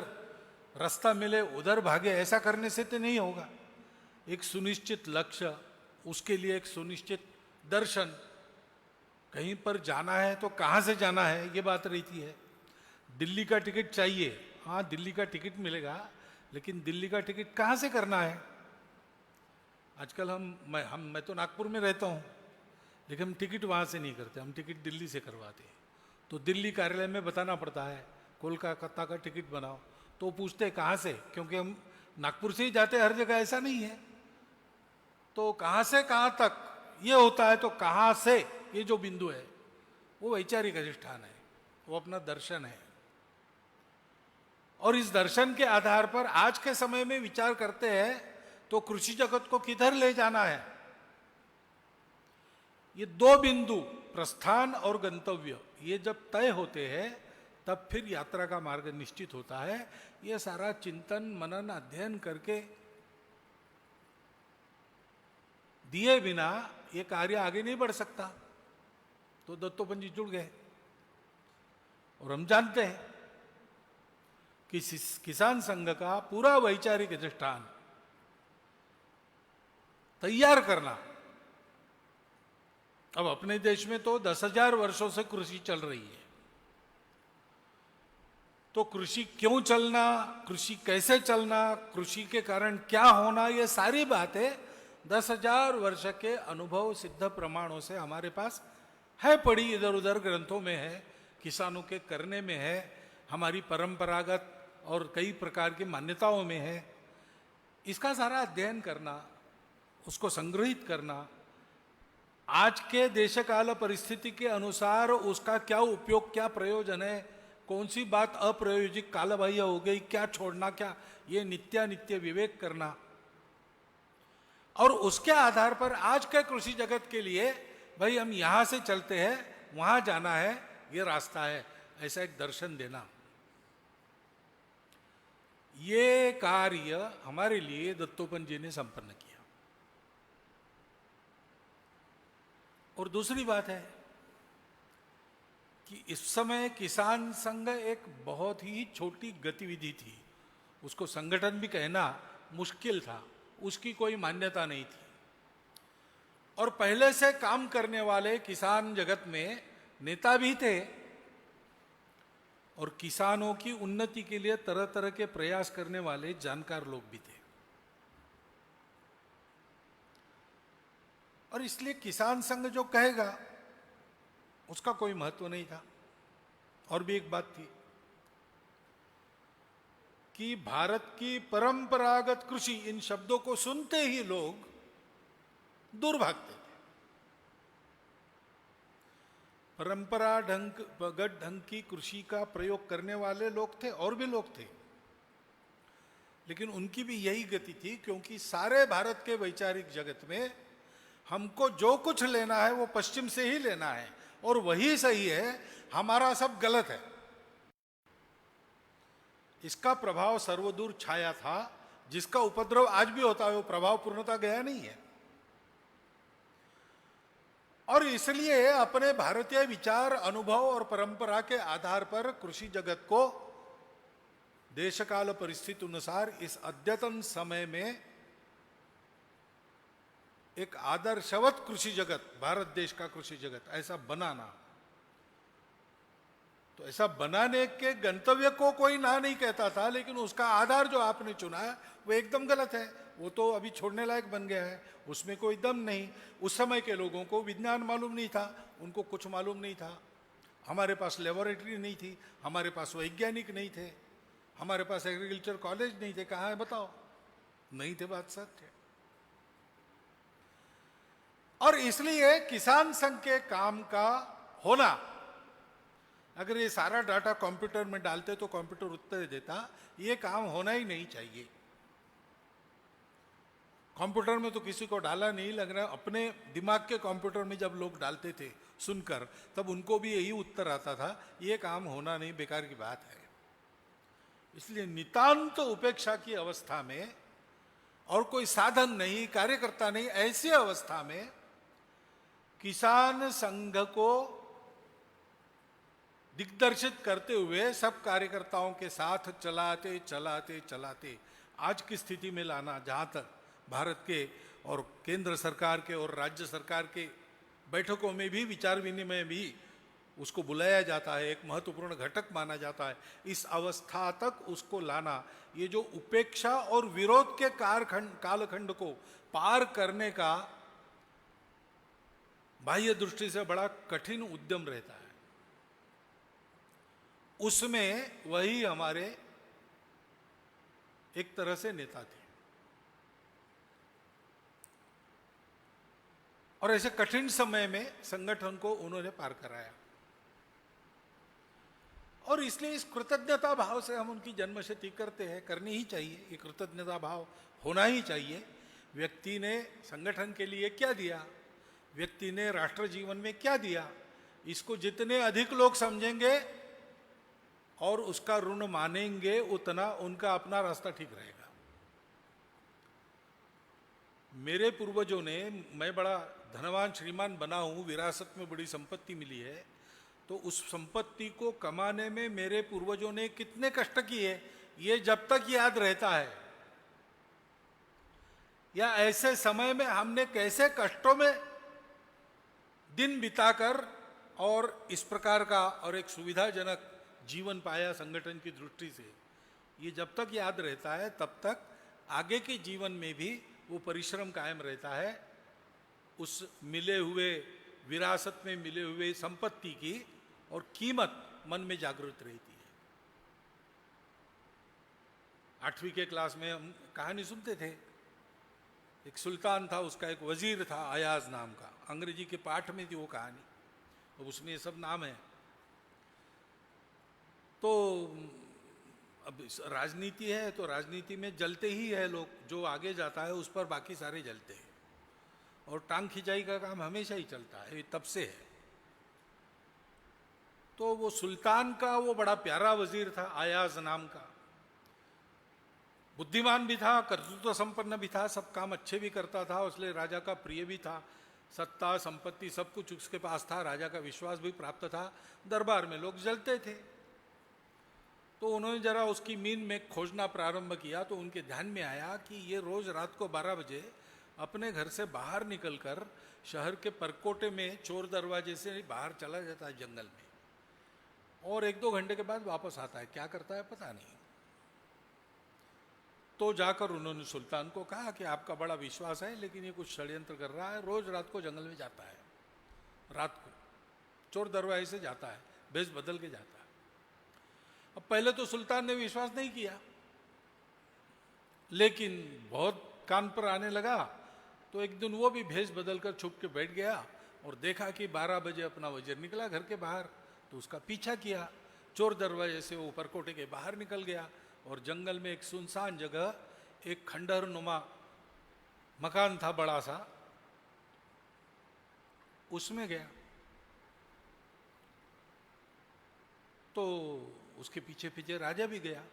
रास्ता मिले उधर भागे, ऐसा करने से तो नहीं होगा। एक सुनिश्चित लक्ष्य, उसके लिए एक सुनिश्चित दर्शन, कहीं पर जाना है तो कहां से जाना है, ये बात रहती है। दिल्ली का टिकट चाहिए, हाँ दिल्ली का टिकट मिलेगा, लेकिन दिल्ली का टिकट कहाँ से करना है। आजकल मैं तो नागपुर में रहता हूँ, लेकिन हम टिकट वहाँ से नहीं करते, हम टिकट दिल्ली से करवाते हैं। तो दिल्ली कार्यालय में बताना पड़ता है कोलकाता का टिकट बनाओ, तो पूछते हैं कहाँ से, क्योंकि हम नागपुर से ही जाते हैं, हर जगह ऐसा नहीं है। तो कहाँ से कहाँ तक ये होता है, तो कहाँ से ये जो बिंदु है वो वैचारिक अधिष्ठान है, वो अपना दर्शन है। और इस दर्शन के आधार पर आज के समय में विचार करते हैं तो कृषि जगत को किधर ले जाना है। ये 2 बिंदु, प्रस्थान और गंतव्य, ये जब तय होते हैं तब फिर यात्रा का मार्ग निश्चित होता है। ये सारा चिंतन मनन अध्ययन करके दिए बिना ये कार्य आगे नहीं बढ़ सकता। तो दत्तोपंत जी जुड़ गए। और हम जानते हैं कि किसान संघ का पूरा वैचारिक अधिष्ठान तैयार करना, अब अपने देश में तो 10,000 वर्षों से कृषि चल रही है, तो कृषि क्यों चलना, कृषि कैसे चलना, कृषि के कारण क्या होना, ये सारी बातें 10,000 वर्ष के अनुभव सिद्ध प्रमाणों से हमारे पास है, पड़ी इधर उधर ग्रंथों में है, किसानों के करने में है, हमारी परंपरागत और कई प्रकार की मान्यताओं में है। इसका सारा अध्ययन करना, उसको संग्रहित करना, आज के देशकाल परिस्थिति के अनुसार उसका क्या उपयोग, क्या प्रयोजन है, कौन सी बात अप्रयोजिक कालबाह्य हो गई, क्या छोड़ना, क्या, ये नित्य विवेक करना, और उसके आधार पर आज के कृषि जगत के लिए भाई हम यहां से चलते हैं, वहां जाना है, ये रास्ता है, ऐसा एक दर्शन देना। ये कार्य हमारे लिए दत्तोपंत जी ने संपन्न किया। और दूसरी बात है कि इस समय किसान संघ एक बहुत ही छोटी गतिविधि थी, उसको संगठन भी कहना मुश्किल था, उसकी कोई मान्यता नहीं थी, और पहले से काम करने वाले किसान जगत में नेता भी थे और किसानों की उन्नति के लिए तरह तरह के प्रयास करने वाले जानकार लोग भी थे। और इसलिए किसान संघ जो कहेगा उसका कोई महत्व नहीं था। और भी एक बात थी कि भारत की परंपरागत कृषि, इन शब्दों को सुनते ही लोग दूर भागते थे। परंपरागत ढंग की कृषि का प्रयोग करने वाले लोग थे, और भी लोग थे, लेकिन उनकी भी यही गति थी, क्योंकि सारे भारत के वैचारिक जगत में हमको जो कुछ लेना है वो पश्चिम से ही लेना है, और वही सही है, हमारा सब गलत है। इसका प्रभाव सर्वदूर छाया था, जिसका उपद्रव आज भी होता है, वो प्रभाव पूर्णतः गया नहीं है। और इसलिए अपने भारतीय विचार, अनुभव और परंपरा के आधार पर कृषि जगत को देशकाल परिस्थिति अनुसार इस अद्यतन समय में एक आदर्शवत कृषि जगत, भारत देश का कृषि जगत ऐसा बनाना, तो ऐसा बनाने के गंतव्य को कोई ना नहीं कहता था, लेकिन उसका आधार जो आपने चुना है वो एकदम गलत है। वो तो अभी छोड़ने लायक बन गया है, उसमें कोई दम नहीं। उस समय के लोगों को विज्ञान मालूम नहीं था, उनको कुछ मालूम नहीं था। हमारे पास लेबोरेटरी नहीं थी, हमारे पास वैज्ञानिक नहीं थे, हमारे पास एग्रीकल्चर कॉलेज नहीं थे। कहाँ है बताओ? नहीं थे, बात सत्य। और इसलिए किसान संघ के काम का होना, अगर ये सारा डाटा कंप्यूटर में डालते तो कंप्यूटर उत्तर देता, ये काम होना ही नहीं चाहिए। कंप्यूटर में तो किसी को डाला नहीं लग रहा, अपने दिमाग के कंप्यूटर में जब लोग डालते थे सुनकर, तब उनको भी यही उत्तर आता था, ये काम होना नहीं, बेकार की बात है। इसलिए नितांत उपेक्षा की अवस्था में, और कोई साधन नहीं, कार्यकर्ता नहीं, ऐसी अवस्था में किसान संघ को दिग्दर्शित करते हुए सब कार्यकर्ताओं के साथ चलाते चलाते चलाते आज की स्थिति में लाना, जहां तक भारत के और केंद्र सरकार के और राज्य सरकार के बैठकों में भी विचार विनिमय भी उसको बुलाया जाता है, एक महत्वपूर्ण घटक माना जाता है। इस अवस्था तक उसको लाना, ये जो उपेक्षा और विरोध के कालखंड को पार करने का बाह्य दृष्टि से बड़ा कठिन उद्यम रहता है। उसमें वही हमारे एक तरह से नेता थे, और ऐसे कठिन समय में संगठन को उन्होंने पार कराया। और इसलिए इस कृतज्ञता भाव से हम उनकी जन्मशती करते हैं, करनी ही चाहिए। ये कृतज्ञता भाव होना ही चाहिए। व्यक्ति ने संगठन के लिए क्या दिया, व्यक्ति ने राष्ट्र जीवन में क्या दिया, इसको जितने अधिक लोग समझेंगे और उसका ऋण मानेंगे, उतना उनका अपना रास्ता ठीक रहेगा। मेरे पूर्वजों ने, मैं बड़ा धनवान श्रीमान बना हूं, विरासत में बड़ी संपत्ति मिली है, तो उस संपत्ति को कमाने में मेरे पूर्वजों ने कितने कष्ट किए, ये जब तक याद रहता है, या ऐसे समय में हमने कैसे कष्टों में दिन बिताकर और इस प्रकार का और एक सुविधाजनक जीवन पाया संगठन की दृष्टि से, ये जब तक याद रहता है तब तक आगे के जीवन में भी वो परिश्रम कायम रहता है, उस मिले हुए विरासत में मिले हुए संपत्ति की और कीमत मन में जागृत रहती है। 8वीं के क्लास में हम कहानी सुनते थे, एक सुल्तान था, उसका एक वजीर था अयाज नाम का, अंग्रेजी के पाठ में थी वो कहानी, और उसमें ये सब नाम है। तो अब राजनीति है तो राजनीति में जलते ही है लोग, जो आगे जाता है उस पर बाकी सारे जलते हैं, और टांग खिंचाई का काम हमेशा ही चलता है, ये तब से है। तो वो सुल्तान का वो बड़ा प्यारा वजीर था अयाज नाम का, बुद्धिमान भी था, कर्तृत्व संपन्न भी था, सब काम अच्छे भी करता था, इसलिए राजा का प्रिय भी था, सत्ता संपत्ति सब कुछ उसके पास था, राजा का विश्वास भी प्राप्त था, दरबार में लोग जलते थे। तो उन्होंने जरा उसकी मीन में खोजना प्रारंभ किया, तो उनके ध्यान में आया कि ये रोज रात को 12 बजे अपने घर से बाहर निकलकर शहर के परकोटे में चोर दरवाजे से बाहर चला जाता है जंगल में, और 1-2 घंटे के बाद वापस आता है, क्या करता है पता नहीं। तो जाकर उन्होंने सुल्तान को कहा कि आपका बड़ा विश्वास है, लेकिन ये कुछ षड्यंत्र कर रहा है, रोज रात को जंगल में जाता है, रात को चोर दरवाजे से जाता है, भेष बदल के जाता है। अब पहले तो सुल्तान ने विश्वास नहीं किया, लेकिन बहुत कान पर आने लगा, तो एक दिन वो भी भेष बदलकर छुप के बैठ गया और देखा कि 12 बजे अपना वजीर निकला घर के बाहर, तो उसका पीछा किया, चोर दरवाजे से वो परकोटे के बाहर निकल गया और जंगल में एक सुनसान जगह एक खंडहर नुमा मकान था बड़ा सा, उसमें गया। तो उसके पीछे पीछे राजा भी गया,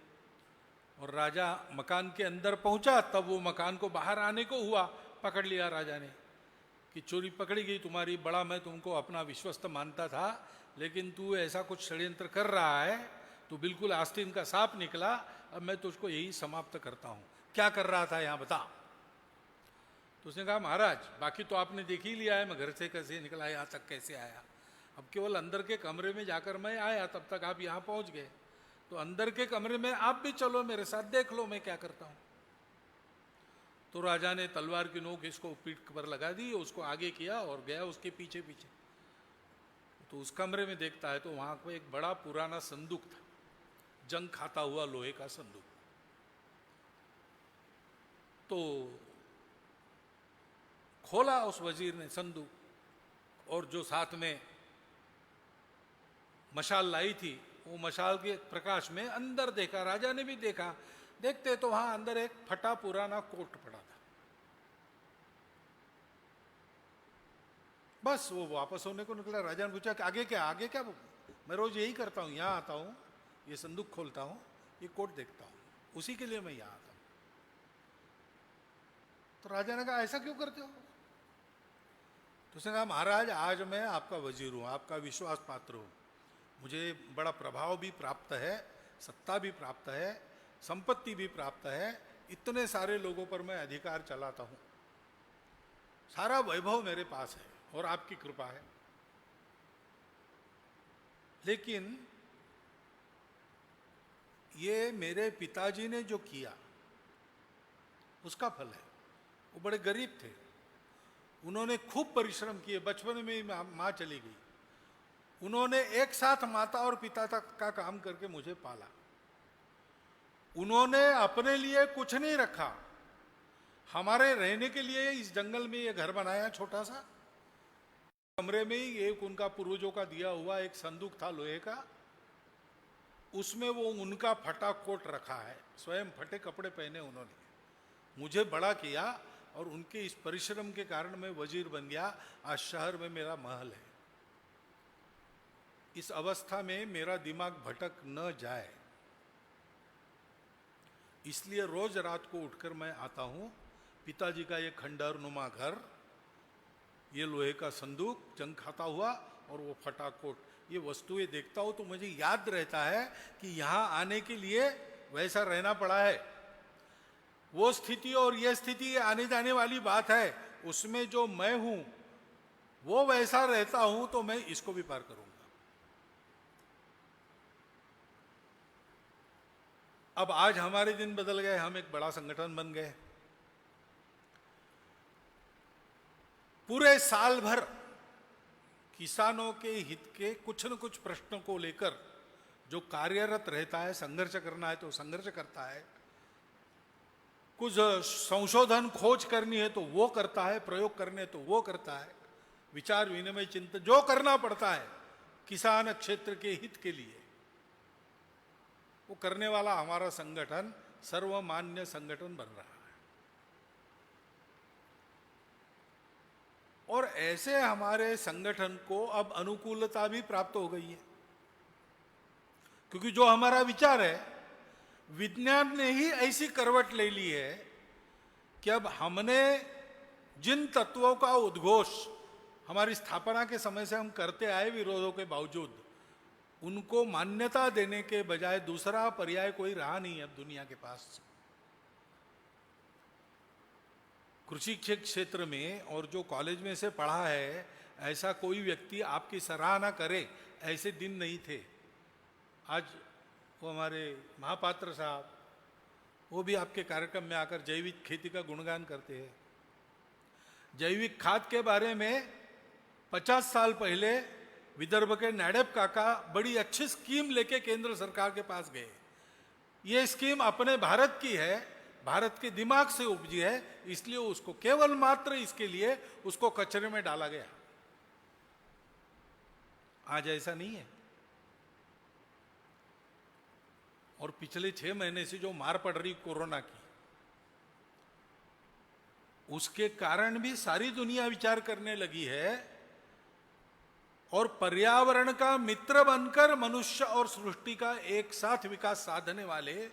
और राजा मकान के अंदर पहुंचा, तब वो मकान को बाहर आने को हुआ, पकड़ लिया राजा ने कि चोरी पकड़ी गई तुम्हारी, बड़ा मैं तुमको अपना विश्वस्त मानता था, लेकिन तू ऐसा कुछ षड्यंत्र कर रहा है, तू बिल्कुल आस्तीन का सांप निकला, अब मैं तुझको यही समाप्त करता हूं, क्या कर रहा था यहां बता। तो उसने कहा महाराज बाकी तो आपने देख ही लिया है, मैं घर से कैसे निकला, यहां तक कैसे आया, अब केवल अंदर के कमरे में जाकर मैं आया, तब तक आप यहां पहुंच गए, तो अंदर के कमरे में आप भी चलो मेरे साथ, देख लो मैं क्या करता हूं। तो राजा ने तलवार की नोक इसको पीठ पर लगा दी, उसको आगे किया और गया उसके पीछे पीछे। तो उस कमरे में देखता है तो वहां पर एक बड़ा पुराना संदूक था, जंग खाता हुआ लोहे का संदूक। तो खोला उस वजीर ने संदूक, और जो साथ में मशाल लाई थी, वो मशाल के प्रकाश में अंदर देखा, राजा ने भी देखा, देखते तो वहां अंदर एक फटा पुराना कोट पड़ा था। बस वो वापस होने को निकला, राजा ने पूछा कि आगे क्या, आगे क्या, मैं रोज यही करता हूं, यहां आता हूं, ये संदूक खोलता हूं, ये कोट देखता हूं, उसी के लिए मैं यहां आता हूं। तो राजा ने कहा ऐसा क्यों करते हो। तो उसने कहा महाराज आज मैं आपका वजीर हूं, आपका विश्वास पात्र हूं, मुझे बड़ा प्रभाव भी प्राप्त है, सत्ता भी प्राप्त है, संपत्ति भी प्राप्त है, इतने सारे लोगों पर मैं अधिकार चलाता हूं, सारा वैभव मेरे पास है और आपकी कृपा है, लेकिन ये मेरे पिताजी ने जो किया उसका फल है। वो बड़े गरीब थे, उन्होंने खूब परिश्रम किए, बचपन में ही माँ चली गई, उन्होंने एक साथ माता और पिता तक का काम करके मुझे पाला, उन्होंने अपने लिए कुछ नहीं रखा, हमारे रहने के लिए इस जंगल में ये घर बनाया छोटा सा, कमरे में ही एक उनका पूर्वजों का दिया हुआ एक संदूक था लोहे का, उसमें वो उनका फटा कोट रखा है, स्वयं फटे कपड़े पहने उन्होंने, मुझे बड़ा किया, और उनके इस परिश्रम के कारण मैं वजीर बन गया, आज शहर में मेरा महल है। इस अवस्था में मेरा दिमाग भटक न जाए, इसलिए रोज रात को उठकर मैं आता हूं, पिताजी का ये खंडहर नुमा घर, ये लोहे का संदूक जंग खाता हुआ और वो फटा कोट, ये वस्तुएं देखता हूं तो मुझे याद रहता है कि यहां आने के लिए वैसा रहना पड़ा है। वो स्थिति और ये स्थिति आने जाने वाली बात है, उसमें जो मैं हूं वो वैसा रहता हूं तो मैं इसको भी पार करूंगा। अब आज हमारे दिन बदल गए, हम एक बड़ा संगठन बन गए। पूरे साल भर किसानों के हित के कुछ न कुछ प्रश्नों को लेकर जो कार्यरत रहता है, संघर्ष करना है तो संघर्ष करता है, कुछ संशोधन खोज करनी है तो वो करता है, प्रयोग करने तो वो करता है, विचार विनिमय चिंतन जो करना पड़ता है किसान क्षेत्र के हित के लिए, वो करने वाला हमारा संगठन सर्वमान्य संगठन बन रहा है। और ऐसे हमारे संगठन को अब अनुकूलता भी प्राप्त हो गई है, क्योंकि जो हमारा विचार है, विज्ञान ने ही ऐसी करवट ले ली है कि अब हमने जिन तत्वों का उद्घोष हमारी स्थापना के समय से हम करते आए विरोधों के बावजूद, उनको मान्यता देने के बजाय दूसरा पर्याय कोई रहा नहीं है अब दुनिया के पास। कृषि क्षेत्र में और जो कॉलेज में से पढ़ा है, ऐसा कोई व्यक्ति आपकी सराहना करे ऐसे दिन नहीं थे। आज वो हमारे महापात्र साहब, वो भी आपके कार्यक्रम में आकर जैविक खेती का गुणगान करते हैं। जैविक खाद के बारे में 50 साल पहले विदर्भ के नायडप काका बड़ी अच्छी स्कीम लेके केंद्र सरकार के पास गए। ये स्कीम अपने भारत की है, भारत के दिमाग से उपजी है, इसलिए उसको केवल मात्र इसके लिए उसको कचरे में डाला गया। आज ऐसा नहीं है। और पिछले 6 महीने से जो मार पड़ रही कोरोना की, उसके कारण भी सारी दुनिया विचार करने लगी है और पर्यावरण का मित्र बनकर मनुष्य और सृष्टि का एक साथ विकास साधने वाले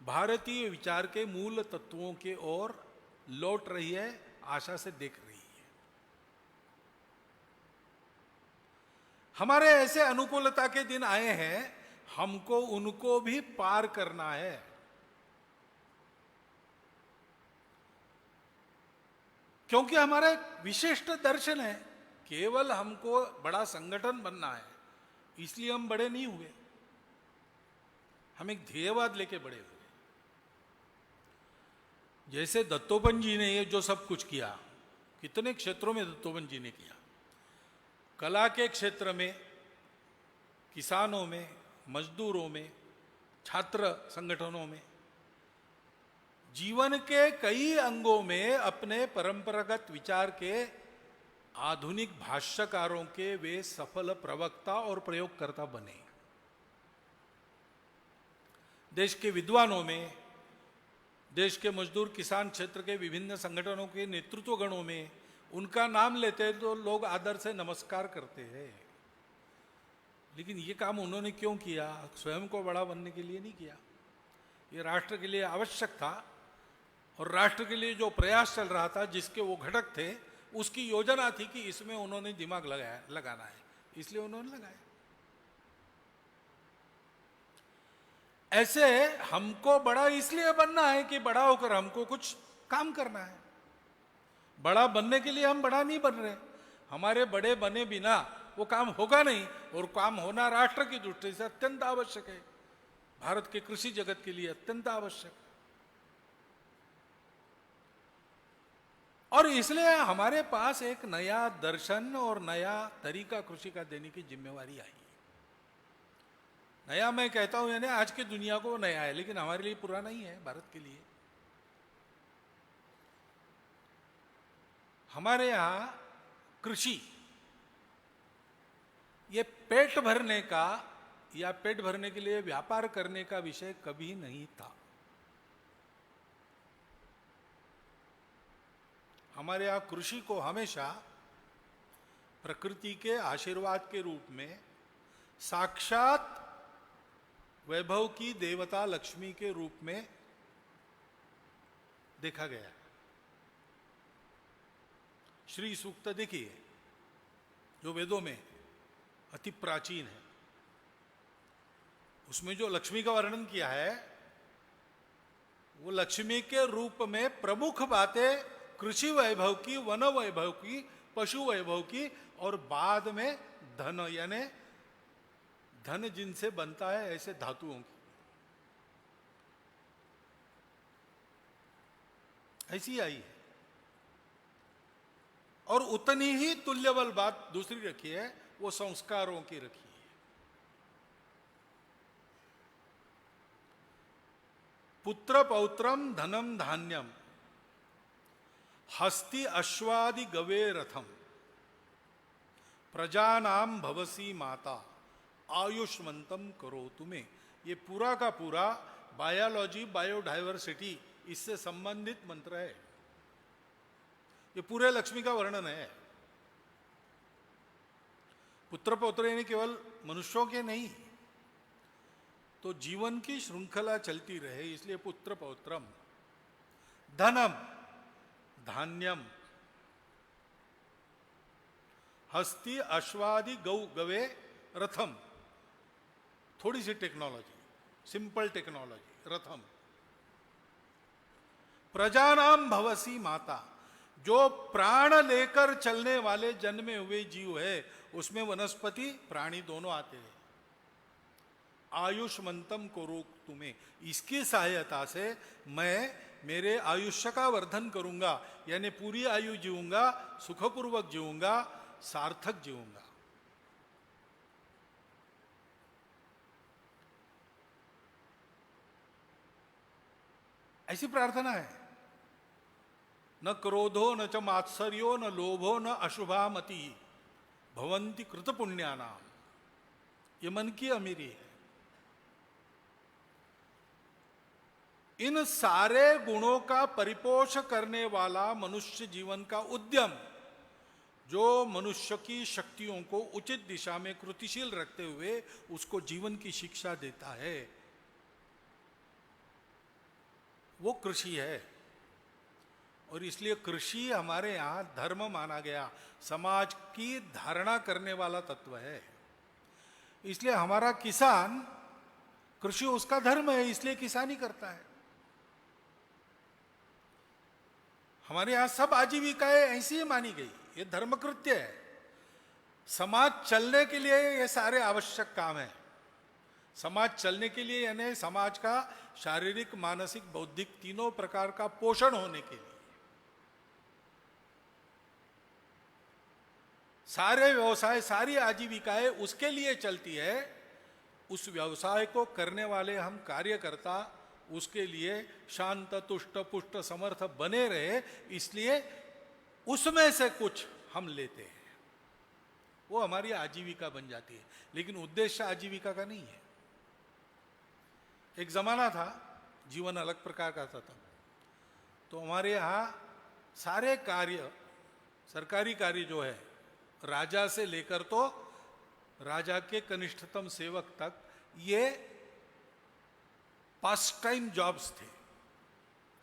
भारतीय विचार के मूल तत्वों के ओर लौट रही है, आशा से देख रही है। हमारे ऐसे अनुकूलता के दिन आए हैं, हमको उनको भी पार करना है। क्योंकि हमारा एक विशिष्ट दर्शन है, केवल हमको बड़ा संगठन बनना है, इसलिए हम बड़े नहीं हुए, हम एक ध्येयवाद लेके बड़े हुए। जैसे दत्तोपंत जी ने ये जो सब कुछ किया, कितने क्षेत्रों में दत्तोपंत जी ने किया, कला के क्षेत्र में, किसानों में, मजदूरों में, छात्र संगठनों में, जीवन के कई अंगों में अपने परंपरागत विचार के आधुनिक भाष्यकारों के वे सफल प्रवक्ता और प्रयोगकर्ता बने। देश के विद्वानों में, देश के मजदूर किसान क्षेत्र के विभिन्न संगठनों के नेतृत्व गणों में उनका नाम लेते हैं तो लोग आदर से नमस्कार करते हैं। लेकिन ये काम उन्होंने क्यों किया? स्वयं को बड़ा बनने के लिए नहीं किया, ये राष्ट्र के लिए आवश्यक था। और राष्ट्र के लिए जो प्रयास चल रहा था, जिसके वो घटक थे, उसकी योजना थी कि इसमें उन्होंने दिमाग लगाना है, इसलिए उन्होंने लगाया। ऐसे हमको बड़ा इसलिए बनना है कि बड़ा होकर हमको कुछ काम करना है। बड़ा बनने के लिए हम बड़ा नहीं बन रहे, हमारे बड़े बने बिना वो काम होगा नहीं, और काम होना राष्ट्र की दृष्टि से अत्यंत आवश्यक है, भारत के कृषि जगत के लिए अत्यंत आवश्यक है। और इसलिए हमारे पास एक नया दर्शन और नया तरीका कृषि का देने की जिम्मेवारी आई है। नया मैं कहता हूं यानी आज की दुनिया को नया है, लेकिन हमारे लिए पुराना ही है, भारत के लिए। हमारे यहां कृषि ये पेट भरने का या पेट भरने के लिए व्यापार करने का विषय कभी नहीं था। हमारे यहां कृषि को हमेशा प्रकृति के आशीर्वाद के रूप में, साक्षात वैभव की देवता लक्ष्मी के रूप में देखा गया। श्री सूक्त देखिए, जो वेदों में अति प्राचीन है, उसमें जो लक्ष्मी का वर्णन किया है वो लक्ष्मी के रूप में प्रमुख बातें कृषि वैभव की, वन वैभव की, पशु वैभव की, और बाद में धन, यानी धन जिनसे बनता है ऐसे धातुओं की, ऐसी आई है। और उतनी ही तुल्यबल बात दूसरी रखी है, वो संस्कारों की रखी है। पुत्र पौत्रम धनम धान्यम हस्ति अश्वादि गवे रथम प्रजानाम भवसी माता आयुष्मंतम करो तुम्हें। ये पूरा का पूरा बायोलॉजी, बायोडाइवर्सिटी, इससे संबंधित मंत्र है। ये पूरे लक्ष्मी का वर्णन है। पुत्र पौत्र यानी केवल मनुष्यों के नहीं, तो जीवन की श्रृंखला चलती रहे, इसलिए पुत्र पौत्रम, धनम धान्यम, हस्ति अश्वादि गौ गवे रथम, थोड़ी सी टेक्नोलॉजी, सिंपल टेक्नोलॉजी, रथम, प्रजानाम भवसी माता, जो प्राण लेकर चलने वाले जन्मे हुए जीव है उसमें वनस्पति प्राणी दोनों आते हैं। आयुष्मंतम को रोक तुम्हें, इसकी सहायता से मैं मेरे आयुष्य का वर्धन करूंगा, यानी पूरी आयु जीऊंगा, सुखपूर्वक जीऊंगा, सार्थक जीऊंगा। ऐसी प्रार्थना है। न क्रोधो न च मात्सर्यो न लोभो न अशुभा मति भवंती कृत पुण्यानाम, ये मन की अमीरी है। इन सारे गुणों का परिपोष करने वाला मनुष्य जीवन का उद्यम, जो मनुष्य की शक्तियों को उचित दिशा में कृतिशील रखते हुए उसको जीवन की शिक्षा देता है, वो कृषि है। और इसलिए कृषि हमारे यहां धर्म माना गया, समाज की धारणा करने वाला तत्व है। इसलिए हमारा किसान, कृषि उसका धर्म है, इसलिए किसानी करता है। हमारे यहां सब आजीविकाएं ऐसी ही मानी गई, ये धर्म कृत्य है। समाज चलने के लिए ये सारे आवश्यक काम है। समाज चलने के लिए यानी समाज का शारीरिक, मानसिक, बौद्धिक तीनों प्रकार का पोषण होने के लिए सारे व्यवसाय, सारी आजीविकाएं उसके लिए चलती है। उस व्यवसाय को करने वाले हम कार्यकर्ता उसके लिए शांत, तुष्ट, पुष्ट, समर्थ बने रहे, इसलिए उसमें से कुछ हम लेते हैं, वो हमारी आजीविका बन जाती है। लेकिन उद्देश्य आजीविका का नहीं है। एक जमाना था, जीवन अलग प्रकार का था तब, तो हमारे यहाँ सारे कार्य, सरकारी कार्य जो है, राजा से लेकर तो राजा के कनिष्ठतम सेवक तक, ये पास टाइम जॉब्स थे।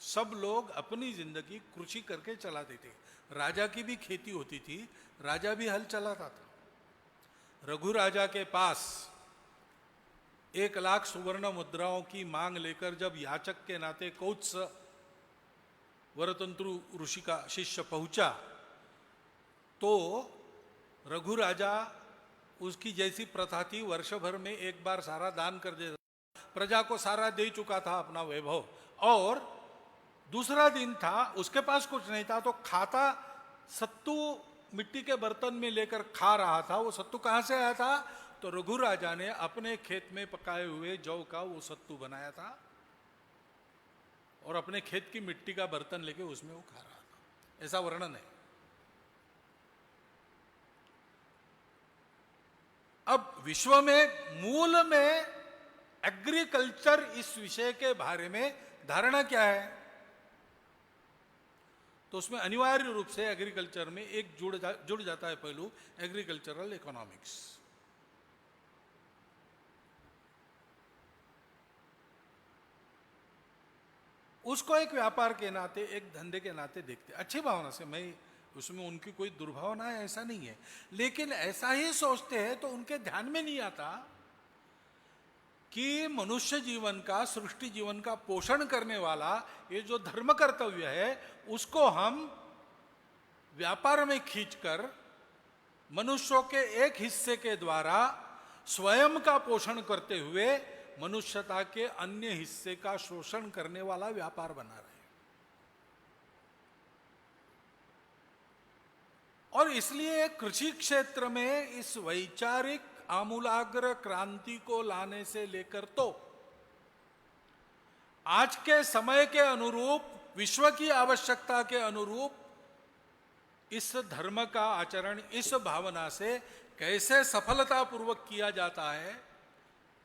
सब लोग अपनी जिंदगी कृषि करके चलाते थे। राजा की भी खेती होती थी, राजा भी हल चलाता था। रघु राजा के पास 1,00,000 सुवर्ण मुद्राओं की मांग लेकर जब याचक के नाते कौत्स वरतंत्रु ऋषि का शिष्य पहुंचा, तो रघु राजा, उसकी जैसी प्रथा थी, वर्ष भर में एक बार सारा दान कर देता, प्रजा को सारा दे चुका था अपना वैभव, और दूसरा दिन था, उसके पास कुछ नहीं था, तो खाता सत्तू मिट्टी के बर्तन में लेकर खा रहा था। वो सत्तू कहां से आया था? तो रघु राजा ने अपने खेत में पकाए हुए जौ का वो सत्तू बनाया था और अपने खेत की मिट्टी का बर्तन लेके उसमें वो खा रहा था। ऐसा वर्णन है। अब विश्व में मूल में एग्रीकल्चर, इस विषय के बारे में धारणा क्या है? तो उसमें अनिवार्य रूप से एग्रीकल्चर में एक जुड़ जाता है पहलू, एग्रीकल्चरल इकोनॉमिक्स। उसको एक व्यापार के नाते, एक धंधे के नाते देखते, अच्छी भावना से। मैं उसमें उनकी कोई दुर्भावना है ऐसा नहीं है, लेकिन ऐसा ही सोचते हैं तो उनके ध्यान में नहीं आता कि मनुष्य जीवन का, सृष्टि जीवन का पोषण करने वाला ये जो धर्म कर्तव्य है उसको हम व्यापार में खींचकर मनुष्यों के एक हिस्से के द्वारा स्वयं का पोषण करते हुए मनुष्यता के अन्य हिस्से का शोषण करने वाला व्यापार बना रहे हैं। और इसलिए कृषि क्षेत्र में इस वैचारिक आमूलाग्र क्रांति को लाने से लेकर तो आज के समय के अनुरूप, विश्व की आवश्यकता के अनुरूप इस धर्म का आचरण इस भावना से कैसे सफलतापूर्वक किया जाता है,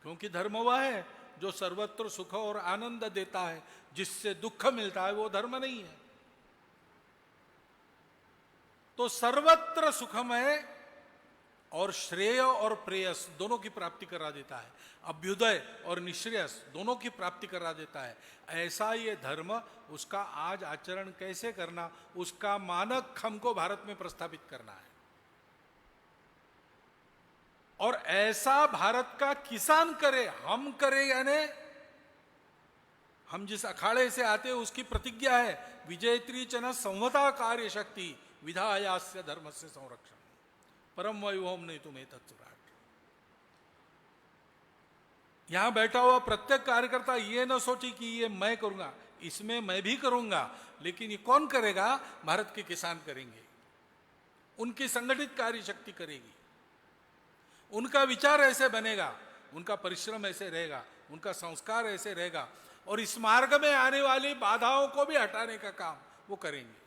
क्योंकि धर्म वह है जो सर्वत्र सुख और आनंद देता है, जिससे दुख मिलता है वो धर्म नहीं है। तो सर्वत्र सुखमय और श्रेय और प्रेयस दोनों की प्राप्ति करा देता है, अभ्युदय और निश्रेयस दोनों की प्राप्ति करा देता है। ऐसा ये धर्म, उसका आज आचरण कैसे करना, उसका मानक हमको भारत में प्रस्थापित करना है। और ऐसा भारत का किसान करे, हम करे, यानी हम जिस अखाड़े से आते हैं उसकी प्रतिज्ञा है विजयत्री चन संवता कार्य शक्ति विधायास्य धर्म से संरक्षण परम वैभवम नहीं तुम्हें तत्सुराट। यहां बैठा हुआ प्रत्येक कार्यकर्ता ये न सोचे कि ये मैं करूंगा, इसमें मैं भी करूंगा, लेकिन ये कौन करेगा? भारत के किसान करेंगे, उनकी संगठित कार्य शक्ति करेगी, उनका विचार ऐसे बनेगा, उनका परिश्रम ऐसे रहेगा, उनका संस्कार ऐसे रहेगा, और इस मार्ग में आने वाली बाधाओं को भी हटाने का काम वो करेंगे।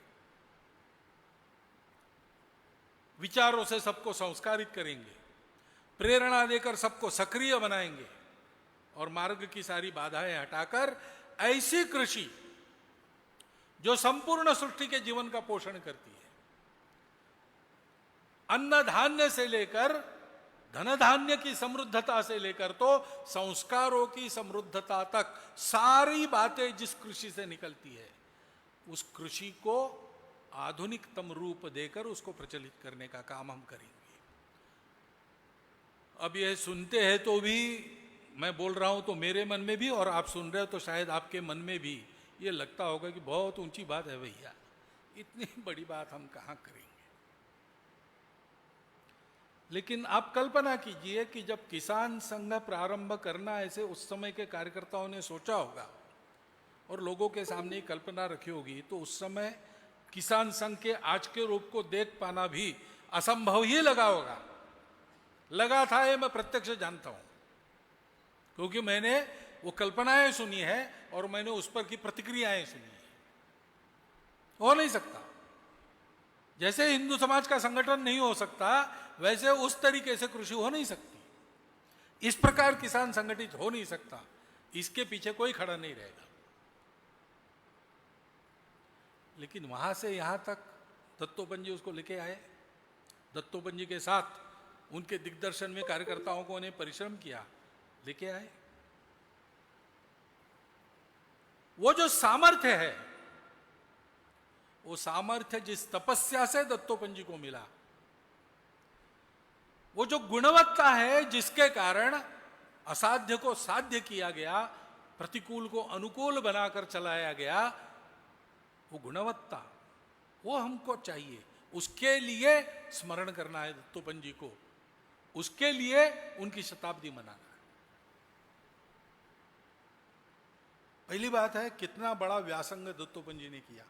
विचारों से सबको संस्कारित करेंगे, प्रेरणा देकर सबको सक्रिय बनाएंगे और मार्ग की सारी बाधाएं हटाकर ऐसी कृषि जो संपूर्ण सृष्टि के जीवन का पोषण करती है, अन्न धान्य से लेकर धन धान्य की समृद्धता से लेकर तो संस्कारों की समृद्धता तक सारी बातें जिस कृषि से निकलती है, उस कृषि को आधुनिकतम रूप देकर उसको प्रचलित करने का काम हम करेंगे। अब ये सुनते हैं तो भी, मैं बोल रहा हूं तो मेरे मन में भी, और आप सुन रहे हो तो शायद आपके मन में भी ये लगता होगा कि बहुत ऊंची बात है भैया, इतनी बड़ी बात हम कहां करेंगे। लेकिन आप कल्पना कीजिए कि जब किसान संघ प्रारंभ करना ऐसे उस समय के कार्यकर्ताओं ने सोचा होगा और लोगों के सामने कल्पना रखी होगी, तो उस समय किसान संघ के आज के रूप को देख पाना भी असंभव ही लगा होगा। लगा था ये मैं प्रत्यक्ष जानता हूं, क्योंकि मैंने वो कल्पनाएं सुनी है और मैंने उस पर की प्रतिक्रियाएं सुनी है। हो नहीं सकता, जैसे हिंदू समाज का संगठन नहीं हो सकता वैसे उस तरीके से कृषि हो नहीं सकती, इस प्रकार किसान संगठित हो नहीं सकता, इसके पीछे कोई खड़ा नहीं रहेगा। लेकिन वहां से यहां तक दत्तोपंत जी उसको लेके आए, दत्तोपंत जी के साथ उनके दिग्दर्शन में कार्यकर्ताओं को उन्हें परिश्रम किया, लेके आए। वो जो सामर्थ्य है, वो सामर्थ्य जिस तपस्या से दत्तोपंत जी को मिला, वो जो गुणवत्ता है जिसके कारण असाध्य को साध्य किया गया, प्रतिकूल को अनुकूल बनाकर चलाया गया, वो गुणवत्ता वो हमको चाहिए। उसके लिए स्मरण करना है दत्तोपंत जी को, उसके लिए उनकी शताब्दी मनाना है। पहली बात है कितना बड़ा व्यासंग दत्तोपंत जी ने किया,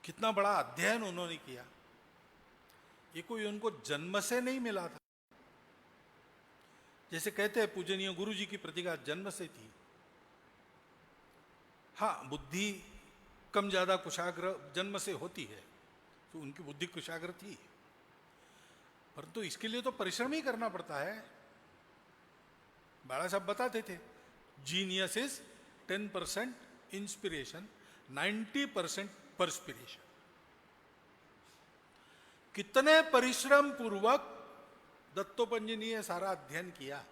कितना बड़ा अध्ययन उन्होंने किया। ये कोई उनको जन्म से नहीं मिला था, जैसे कहते हैं पूजनीय गुरु जी की प्रतिभा जन्म से थी। हाँ, बुद्धि कम ज्यादा कुशाग्र जन्म से होती है, तो उनकी बुद्धि कुशाग्र थी, परंतु इसके लिए तो परिश्रम ही करना पड़ता है। बाला साहब बताते थे, जीनियस इज 10% इंस्पिरेशन, 90% परस्पिरेशन। कितने परिश्रम पूर्वक दत्तोपंत जी ने यह सारा अध्ययन किया,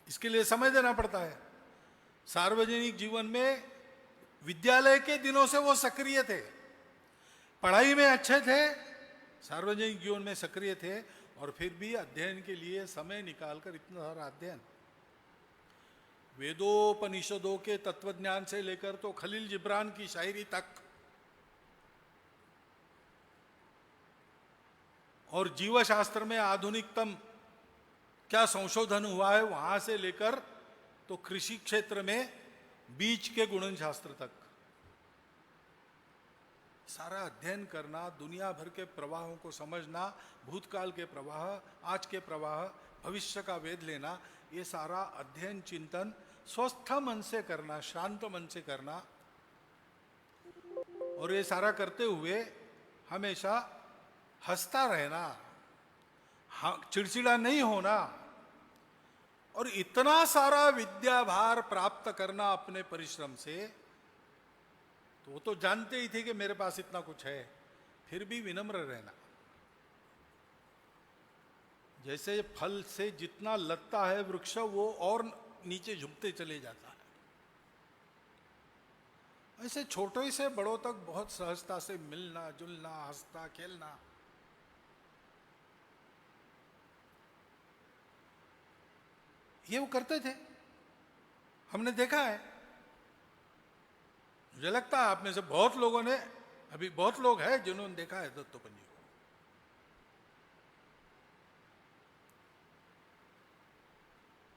इसके लिए समय देना पड़ता है। सार्वजनिक जीवन में विद्यालय के दिनों से वो सक्रिय थे, पढ़ाई में अच्छे थे, सार्वजनिक जीवन में सक्रिय थे, और फिर भी अध्ययन के लिए समय निकालकर इतना सारा अध्ययन, वेदोपनिषदों के तत्वज्ञान से लेकर तो खलील जिब्रान की शायरी तक, और जीव शास्त्र में आधुनिकतम क्या संशोधन हुआ है वहां से लेकर तो कृषि क्षेत्र में बीज के गुणन शास्त्र तक सारा अध्ययन करना, दुनिया भर के प्रवाहों को समझना, भूतकाल के प्रवाह, आज के प्रवाह, भविष्य का वेद लेना, ये सारा अध्ययन चिंतन स्वस्थ मन से करना, शांत मन से करना, और ये सारा करते हुए हमेशा हंसता रहना, चिड़चिड़ा नहीं होना, और इतना सारा विद्या भार प्राप्त करना अपने परिश्रम से, तो वो तो जानते ही थे कि मेरे पास इतना कुछ है, फिर भी विनम्र रहना। जैसे फल से जितना लगता है वृक्ष, वो और नीचे झुकते चले जाता है, ऐसे छोटे से बड़ों तक बहुत सहजता से मिलना जुलना, हंसना खेलना, ये वो करते थे, हमने देखा है। मुझे लगता है आप में से बहुत लोगों ने, अभी बहुत लोग हैं जिन्होंने देखा है दत्तोपंत जी को।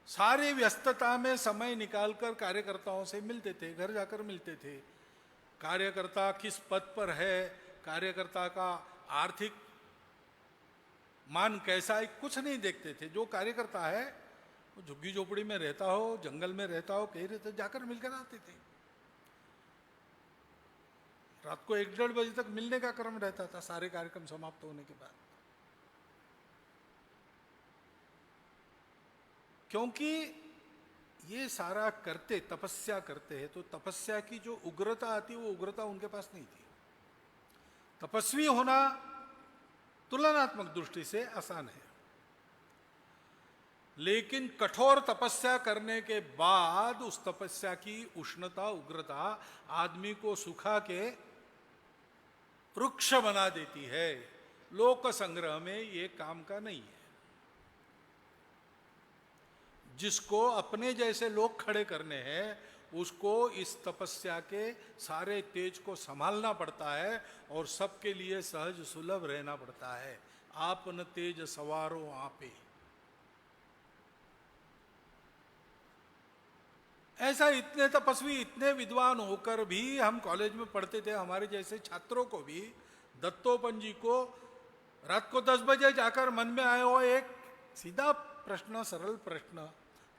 सारी व्यस्तता में समय निकालकर कार्यकर्ताओं से मिलते थे, घर जाकर मिलते थे। कार्यकर्ता किस पद पर है, कार्यकर्ता का आर्थिक मान कैसा है, कुछ नहीं देखते थे। जो कार्यकर्ता है वो झुग्गी झोपड़ी में रहता हो, जंगल में रहता हो, कहीं रहते, जाकर मिलकर आते थे। रात को 1-1:30 बजे तक मिलने का क्रम रहता था, सारे कार्यक्रम समाप्त होने के बाद, क्योंकि ये सारा करते, तपस्या करते हैं, तो तपस्या की जो उग्रता आती है वो उग्रता उनके पास नहीं थी। तपस्वी होना तुलनात्मक दृष्टि से आसान है, लेकिन कठोर तपस्या करने के बाद उस तपस्या की उष्णता, उग्रता आदमी को सुखा के वृक्ष बना देती है। लोक संग्रह में ये काम का नहीं है। जिसको अपने जैसे लोग खड़े करने हैं, उसको इस तपस्या के सारे तेज को संभालना पड़ता है और सबके लिए सहज सुलभ रहना पड़ता है। आपन तेज सवारो आपे, ऐसा इतने तपस्वी, इतने विद्वान होकर भी हम कॉलेज में पढ़ते थे, हमारे जैसे छात्रों को भी दत्तोपंत जी को रात को 10 बजे जाकर मन में आया हो एक सीधा प्रश्न, सरल प्रश्न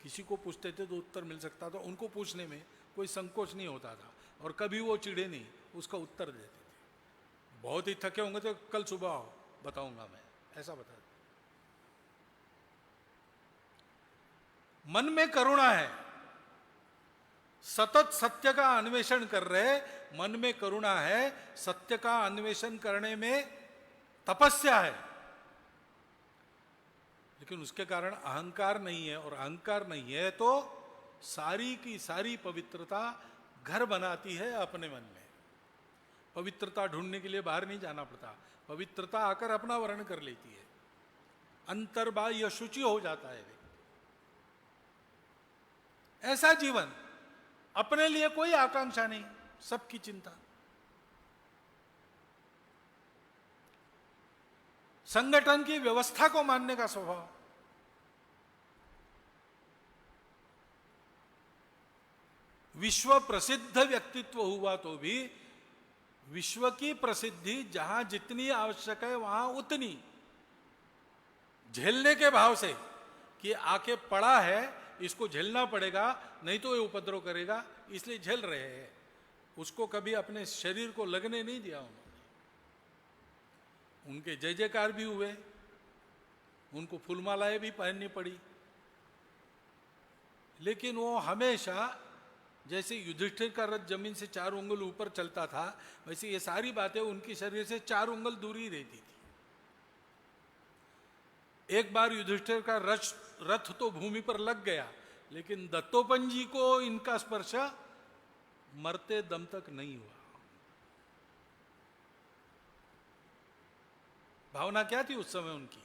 किसी को पूछते थे तो उत्तर मिल सकता था, उनको पूछने में कोई संकोच नहीं होता था और कभी वो चिढ़े नहीं, उसका उत्तर देते थे। बहुत ही थके होंगे तो कल सुबह आओ, बताऊंगा मैं, ऐसा बता। मन में करुणा है, सतत सत्य का अन्वेषण कर रहे, मन में करुणा है, सत्य का अन्वेषण करने में तपस्या है, लेकिन उसके कारण अहंकार नहीं है, और अहंकार नहीं है तो सारी की सारी पवित्रता घर बनाती है अपने मन में। पवित्रता ढूंढने के लिए बाहर नहीं जाना पड़ता, पवित्रता आकर अपना वर्ण कर लेती है, अंतर्बाह्य शुचि हो जाता है। ऐसा जीवन, अपने लिए कोई आकांक्षा नहीं, सबकी चिंता। संगठन की व्यवस्था को मानने का स्वभाव, विश्व प्रसिद्ध व्यक्तित्व हुआ तो भी विश्व की प्रसिद्धि जहां जितनी आवश्यक है वहां उतनी, झेलने के भाव से कि आके पड़ा है, इसको झेलना पड़ेगा, नहीं तो ये उपद्रव करेगा, इसलिए झेल रहे हैं। उसको कभी अपने शरीर को लगने नहीं दिया उन्होंने। उनके जय जयकार भी हुए, उनको फूलमालाएं भी पहननी पड़ी, लेकिन वो हमेशा, जैसे युधिष्ठिर का रथ जमीन से 4 उंगल ऊपर चलता था, वैसे ये सारी बातें उनकी शरीर से 4 उंगल दूरी रहती थी। एक बार युधिष्ठिर का रथ तो भूमि पर लग गया, लेकिन दत्तोपंत जी को इनका स्पर्श मरते दम तक नहीं हुआ। भावना क्या थी उस समय उनकी?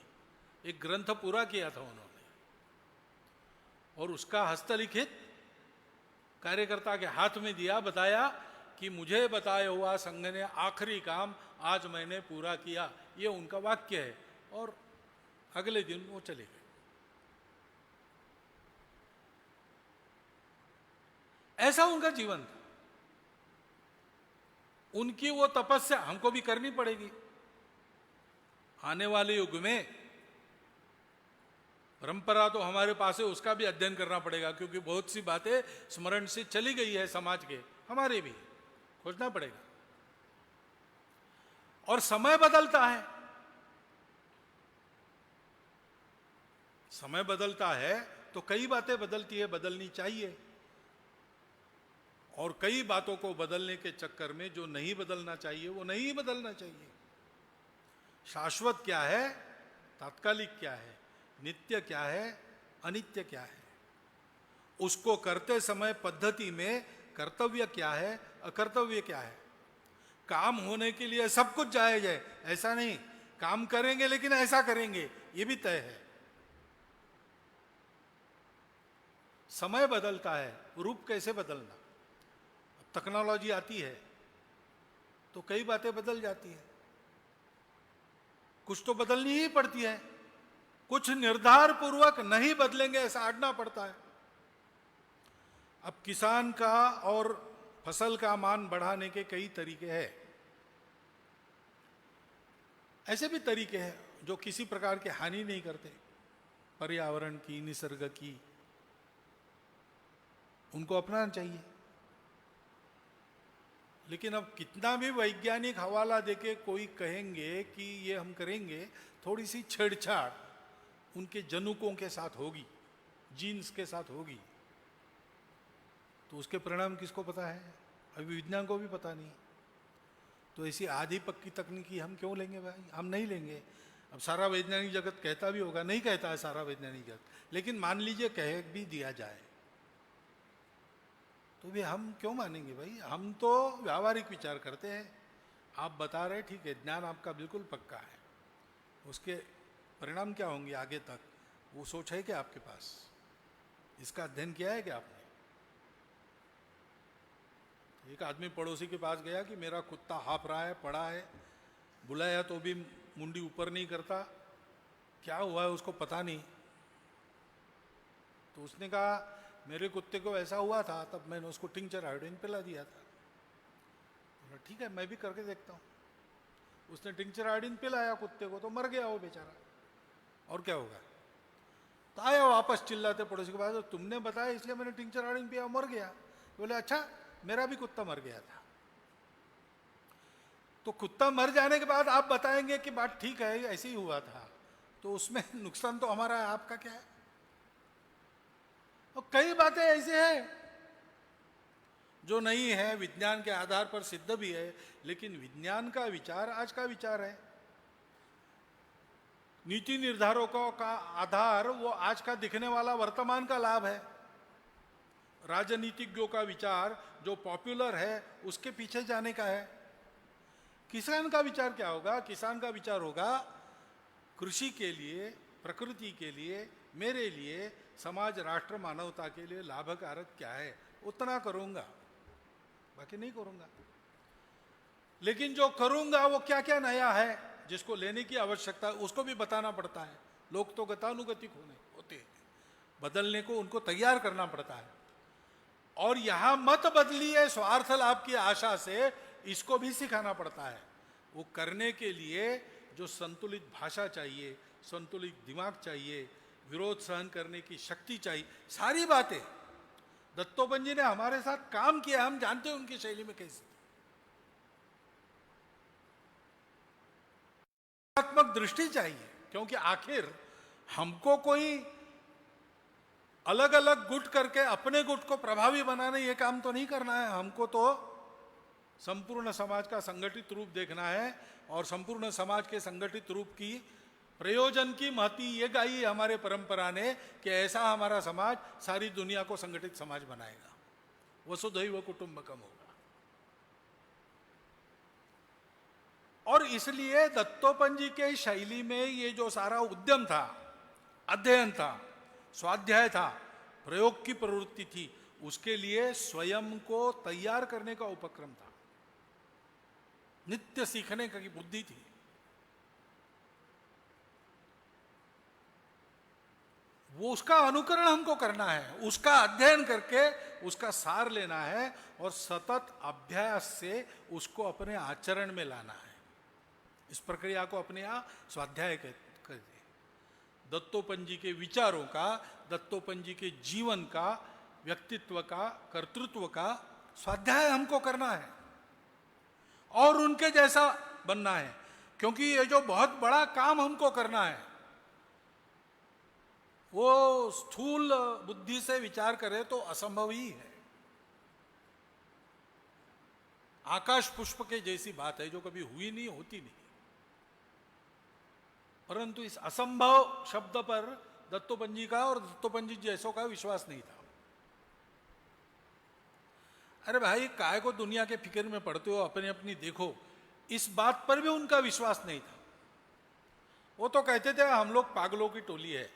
एक ग्रंथ पूरा किया था उन्होंने, और उसका हस्तलिखित कार्यकर्ता के हाथ में दिया, बताया कि मुझे बताया हुआ संघ ने आखिरी काम आज मैंने पूरा किया, ये उनका वाक्य है। और अगले दिन वो चले गए। ऐसा उनका जीवन था। उनकी वो तपस्या हमको भी करनी पड़ेगी। आने वाले युग में परंपरा तो हमारे पास है, उसका भी अध्ययन करना पड़ेगा, क्योंकि बहुत सी बातें स्मरण से चली गई है समाज के, हमारे भी खोजना पड़ेगा। और समय बदलता है, समय बदलता है तो कई बातें बदलती है, बदलनी चाहिए। और कई बातों को बदलने के चक्कर में जो नहीं बदलना चाहिए वो नहीं बदलना चाहिए। शाश्वत क्या है, तात्कालिक क्या है, नित्य क्या है, अनित्य क्या है, उसको करते समय पद्धति में कर्तव्य क्या है, अकर्तव्य क्या है। काम होने के लिए सब कुछ जायज है, ऐसा नहीं। काम करेंगे लेकिन ऐसा करेंगे, ये भी तय है। समय बदलता है, रूप कैसे बदलना। टेक्नोलॉजी आती है तो कई बातें बदल जाती है, कुछ तो बदलनी ही पड़ती है, कुछ निर्धार पूर्वक नहीं बदलेंगे ऐसा आड़ना पड़ता है। अब किसान का और फसल का मान बढ़ाने के कई तरीके हैं। ऐसे भी तरीके हैं जो किसी प्रकार की हानि नहीं करते, पर्यावरण की, निसर्ग की, उनको अपनाना चाहिए। लेकिन अब कितना भी वैज्ञानिक हवाला देके कोई कहेंगे कि ये हम करेंगे, थोड़ी सी छेड़छाड़ उनके जनुकों के साथ होगी, जीन्स के साथ होगी, तो उसके परिणाम किसको पता है? अभी विज्ञान को भी पता नहीं। तो ऐसी आधी पक्की तकनीकी हम क्यों लेंगे भाई? हम नहीं लेंगे। अब सारा वैज्ञानिक जगत कहता भी होगा, नहीं कहता है सारा वैज्ञानिक जगत, लेकिन मान लीजिए कह भी दिया जाए तो भी हम क्यों मानेंगे भाई? हम तो व्यावहारिक विचार करते हैं। आप बता रहे ठीक है, ज्ञान आपका बिल्कुल पक्का है, उसके परिणाम क्या होंगे आगे तक, वो सोच है क्या आपके पास? इसका अध्ययन किया है क्या आपने? एक आदमी पड़ोसी के पास गया कि मेरा कुत्ता हाफ रहा है, पड़ा है, बुलाया तो भी मुंडी ऊपर नहीं करता, क्या हुआ है उसको पता नहीं। तो उसने कहा मेरे कुत्ते को ऐसा हुआ था, तब मैंने उसको टिंचर आयोडीन पिला दिया था। बोला ठीक है, मैं भी करके देखता हूँ। उसने टिंचर आयोडीन पिलाया कुत्ते को, तो मर गया वो बेचारा। और क्या होगा? तो आया वापस चिल्लाते पड़ोसी के पास, तो तुमने बताया इसलिए मैंने टिंचर आयोडीन पिया, मर गया। बोले अच्छा, मेरा भी कुत्ता मर गया था। तो कुत्ता मर जाने के बाद आप बताएंगे कि बात ठीक है, ऐसे ही हुआ था, तो उसमें नुकसान तो हमारा है, आपका क्या है? और कई बातें ऐसे हैं जो नहीं है, विज्ञान के आधार पर सिद्ध भी है, लेकिन विज्ञान का विचार आज का विचार है। नीति निर्धारकों का आधार वो आज का दिखने वाला वर्तमान का लाभ है। राजनीतिज्ञों का विचार जो पॉपुलर है उसके पीछे जाने का है। किसान का विचार क्या होगा? किसान का विचार होगा कृषि के लिए, प्रकृति के लिए, मेरे लिए, समाज, राष्ट्र, मानवता के लिए लाभकारक क्या है, उतना करूंगा, बाकी नहीं करूंगा। लेकिन जो करूंगा वो क्या क्या नया है जिसको लेने की आवश्यकता है, उसको भी बताना पड़ता है। लोग तो गतानुगतिक होते हैं, बदलने को उनको तैयार करना पड़ता है। और यहां मत बदलिए स्वार्थ लाभ की आशा से, इसको भी सिखाना पड़ता है। वो करने के लिए जो संतुलित भाषा चाहिए, संतुलित दिमाग चाहिए, विरोध सहन करने की शक्ति चाहिए, सारी बातें दत्तोपंत जी ने हमारे साथ काम किया, हम जानते हैं उनकी शैली में कैसी दृष्टि चाहिए। क्योंकि आखिर हमको कोई अलग अलग गुट करके अपने गुट को प्रभावी बनाने ये काम तो नहीं करना है। हमको तो संपूर्ण समाज का संगठित रूप देखना है, और संपूर्ण समाज के संगठित रूप की प्रयोजन की महती ये गाई है हमारे परंपरा ने कि ऐसा हमारा समाज सारी दुनिया को संगठित समाज बनाएगा। वसुधैव कुटुंबकम होगा। और इसलिए दत्तोपंत जी के शैली में ये जो सारा उद्यम था, अध्ययन था, स्वाध्याय था, प्रयोग की प्रवृत्ति थी, उसके लिए स्वयं को तैयार करने का उपक्रम था, नित्य सीखने की बुद्धि थी। वो उसका अनुकरण हमको करना है, उसका अध्ययन करके उसका सार लेना है और सतत अभ्यास से उसको अपने आचरण में लाना है। इस प्रक्रिया को अपने यहाँ स्वाध्याय कर दे। दत्तोपंत जी के विचारों का, दत्तोपंत जी के जीवन का, व्यक्तित्व का, कर्तृत्व का स्वाध्याय हमको करना है और उनके जैसा बनना है। क्योंकि ये जो बहुत बड़ा काम हमको करना है, वो स्थूल बुद्धि से विचार करें तो असंभव ही है। आकाश पुष्प के जैसी बात है जो कभी हुई नहीं, होती नहीं। परंतु इस असंभव शब्द पर दत्तोपंत जी का और दत्तोपंत जी जैसों का विश्वास नहीं था। अरे भाई, काय को दुनिया के फिक्र में पड़ते हो, अपने अपनी देखो, इस बात पर भी उनका विश्वास नहीं था। वो तो कहते थे हम लोग पागलों की टोली है।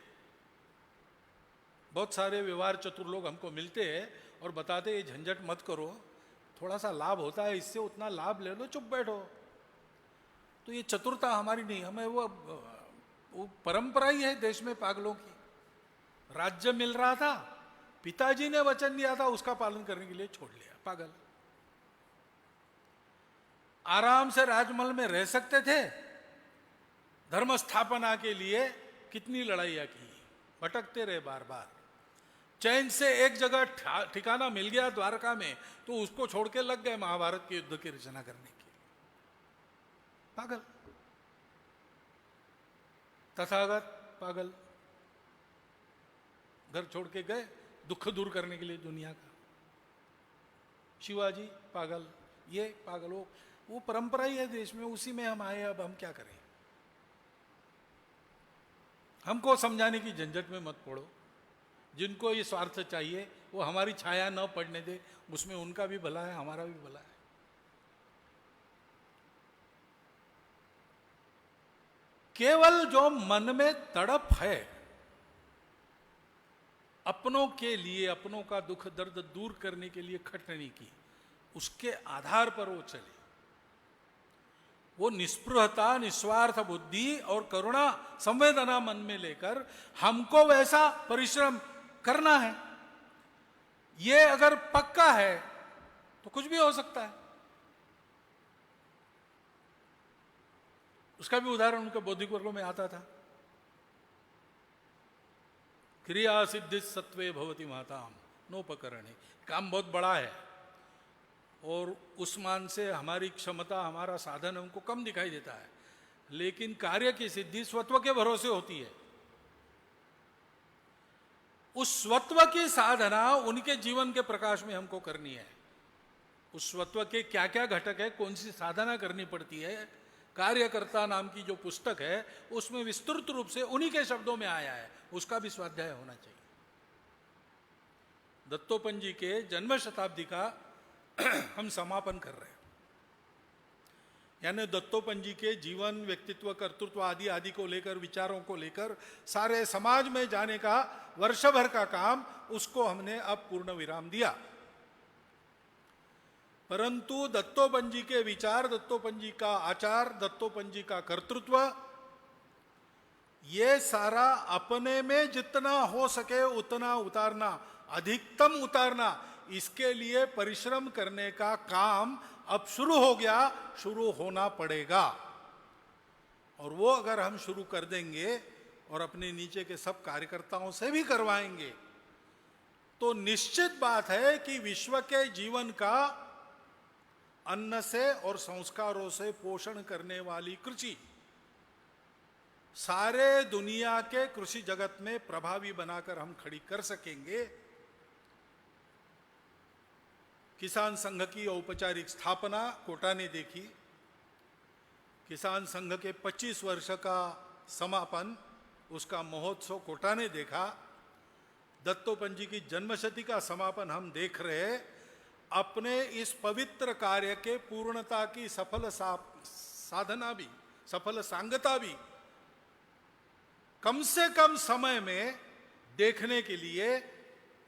बहुत सारे व्यवहार चतुर लोग हमको मिलते हैं और बताते ये झंझट मत करो, थोड़ा सा लाभ होता है इससे, उतना लाभ ले लो, चुप बैठो। तो ये चतुरता हमारी नहीं, हमें वो परंपरा ही है देश में पागलों की। राज्य मिल रहा था, पिताजी ने वचन दिया था, उसका पालन करने के लिए छोड़ लिया, पागल। आराम से राजमहल में रह सकते थे, धर्म स्थापना के लिए कितनी लड़ाइयां की, भटकते रहे बार बार। चैन से एक जगह ठिकाना मिल गया द्वारका में, तो उसको छोड़ के लग गए महाभारत के युद्ध की रचना करने की। पागल, तथागत पागल, घर छोड़ के गए दुख दूर करने के लिए दुनिया का। शिवाजी पागल, ये पागल, वो परंपरा ही है देश में, उसी में हम आए। अब हम क्या करें? हमको समझाने की झंझट में मत पड़ो। जिनको ये स्वार्थ चाहिए वो हमारी छाया न पड़ने दे, उसमें उनका भी भला है, हमारा भी भला है। केवल जो मन में तड़प है अपनों के लिए, अपनों का दुख दर्द दूर करने के लिए खटने की, उसके आधार पर वो चले। वो निस्पृहता, निस्वार्थ बुद्धि और करुणा संवेदना मन में लेकर हमको वैसा परिश्रम करना है। ये अगर पक्का है तो कुछ भी हो सकता है। उसका भी उदाहरण उनके बौद्धिक वर्गों में आता था। क्रिया सिद्धि सत्वे भवति महताम नोपकरणे। काम बहुत बड़ा है और उस मान से हमारी क्षमता, हमारा साधन हमको कम दिखाई देता है, लेकिन कार्य की सिद्धि स्वत्व के भरोसे होती है। उस स्वत्व की साधना उनके जीवन के प्रकाश में हमको करनी है। उस स्वत्व के क्या क्या घटक है, कौन सी साधना करनी पड़ती है, कार्यकर्ता नाम की जो पुस्तक है उसमें विस्तृत रूप से उन्हीं के शब्दों में आया है। उसका भी स्वाध्याय होना चाहिए। दत्तोपंत जी के जन्म शताब्दी का हम समापन कर रहे हैं। यानी दत्तोपंत जी के जीवन, व्यक्तित्व, कर्तृत्व आदि आदि को लेकर, विचारों को लेकर सारे समाज में जाने का वर्ष भर का काम, उसको हमने अब पूर्ण विराम दिया। परंतु दत्तोपंत जी के विचार, दत्तोपंत जी का आचार, दत्तोपंत जी का कर्तृत्व, ये सारा अपने में जितना हो सके उतना उतारना, अधिकतम उतारना, इसके लिए परिश्रम करने का काम अब शुरू हो गया, शुरू होना पड़ेगा। और वो अगर हम शुरू कर देंगे और अपने नीचे के सब कार्यकर्ताओं से भी करवाएंगे तो निश्चित बात है कि विश्व के जीवन का अन्न से और संस्कारों से पोषण करने वाली कृषि सारे दुनिया के कृषि जगत में प्रभावी बनाकर हम खड़ी कर सकेंगे। किसान संघ की औपचारिक स्थापना कोटा ने देखी, किसान संघ के 25 वर्ष का समापन, उसका महोत्सव कोटा ने देखा, दत्तोपंत जी की जन्मशती का समापन हम देख रहे। अपने इस पवित्र कार्य के पूर्णता की सफल साधना भी, सफल सांगता भी कम से कम समय में देखने के लिए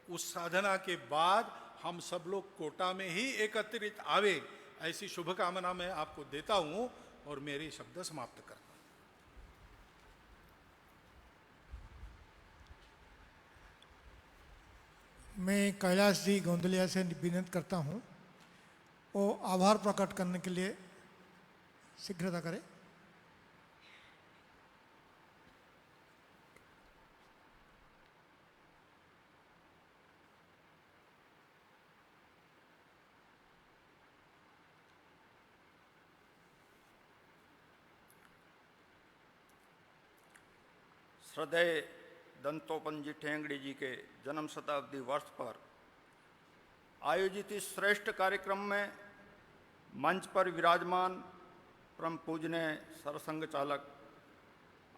उस साधना के बाद हम सब लोग कोटा में ही एकत्रित आवे, ऐसी शुभकामना मैं आपको देता हूं और मेरी शब्द समाप्त करता हूं। मैं कैलाश जी गोंदलिया से विनती करता हूँ वो आभार प्रकट करने के लिए शीघ्रता करें। श्रद्धेय दंतोपंत जी ठेंगड़ी जी के जन्म शताब्दी वर्ष पर आयोजित इस श्रेष्ठ कार्यक्रम में मंच पर विराजमान परम पूजनीय सरसंघ चालक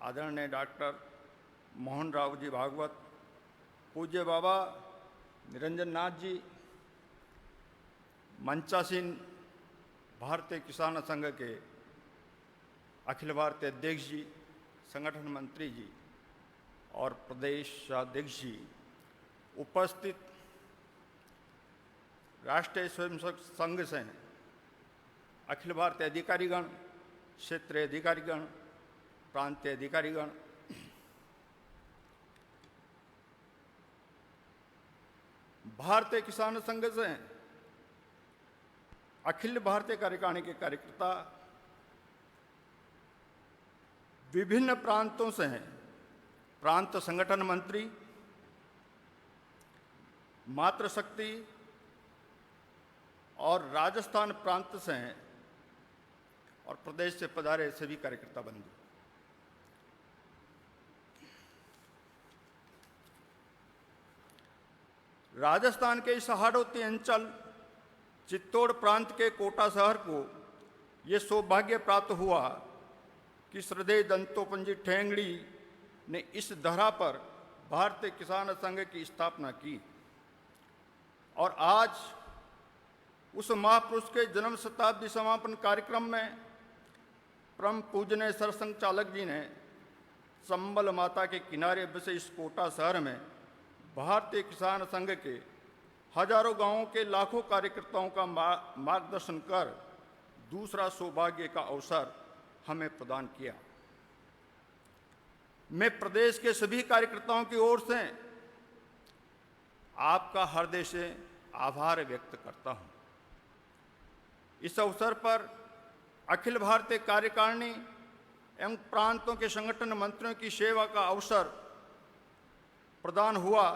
आदरणीय डॉक्टर मोहन राव जी भागवत, पूज्य बाबा निरंजन नाथ जी, मंचासीन भारतीय किसान संघ के अखिल भारतीय अध्यक्ष जी, संगठन मंत्री जी और प्रदेश अध्यक्ष जी, उपस्थित राष्ट्रीय स्वयंसेवक संघ से अखिल भारतीय अधिकारीगण, क्षेत्रीय अधिकारीगण, प्रांतीय अधिकारीगण, भारतीय किसान संघ से अखिल भारतीय कार्यकारिणी के कार्यकर्ता, विभिन्न प्रांतों से हैं, प्रांत संगठन मंत्री, मातृशक्ति और राजस्थान प्रांत से हैं और प्रदेश से पधारे सभी कार्यकर्ता बंधु, राजस्थान के इस हाड़ौती अंचल चित्तौड़ प्रांत के कोटा शहर को ये सौभाग्य प्राप्त हुआ कि श्रद्धेय दंतोपंत जी ठेंगड़ी ने इस धरा पर भारतीय किसान संघ की स्थापना की और आज उस महापुरुष के जन्म शताब्दी समापन कार्यक्रम में परम पूजनीय सरसंघ चालक जी ने चंबल माता के किनारे बसे इस कोटा शहर में भारतीय किसान संघ के हजारों गांवों के लाखों कार्यकर्ताओं का मार्गदर्शन कर दूसरा सौभाग्य का अवसर हमें प्रदान किया। मैं प्रदेश के सभी कार्यकर्ताओं की ओर से आपका हृदय से आभार व्यक्त करता हूं। इस अवसर पर अखिल भारतीय कार्यकारिणी एवं प्रांतों के संगठन मंत्रियों की सेवा का अवसर प्रदान हुआ,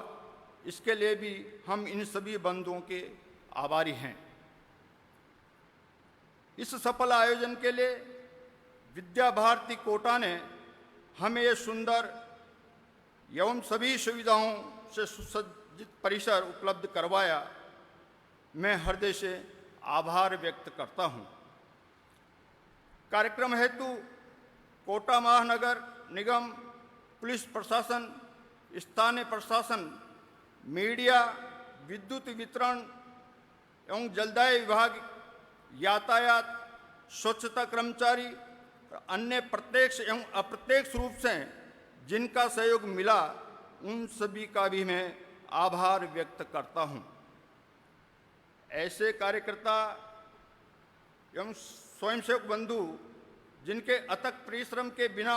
इसके लिए भी हम इन सभी बंधुओं के आभारी हैं। इस सफल आयोजन के लिए विद्या भारती कोटा ने हमें ये सुंदर एवं सभी सुविधाओं से सुसज्जित परिसर उपलब्ध करवाया। मैं हृदय से आभार व्यक्त करता हूं। कार्यक्रम हेतु कोटा महानगर निगम, पुलिस प्रशासन, स्थानीय प्रशासन, मीडिया, विद्युत वितरण एवं जलदाय विभाग, यातायात, स्वच्छता कर्मचारी और अन्य प्रत्यक्ष एवं अप्रत्यक्ष रूप से जिनका सहयोग मिला, उन सभी का भी मैं आभार व्यक्त करता हूं। ऐसे कार्यकर्ता एवं स्वयंसेवक बंधु जिनके अथक परिश्रम के बिना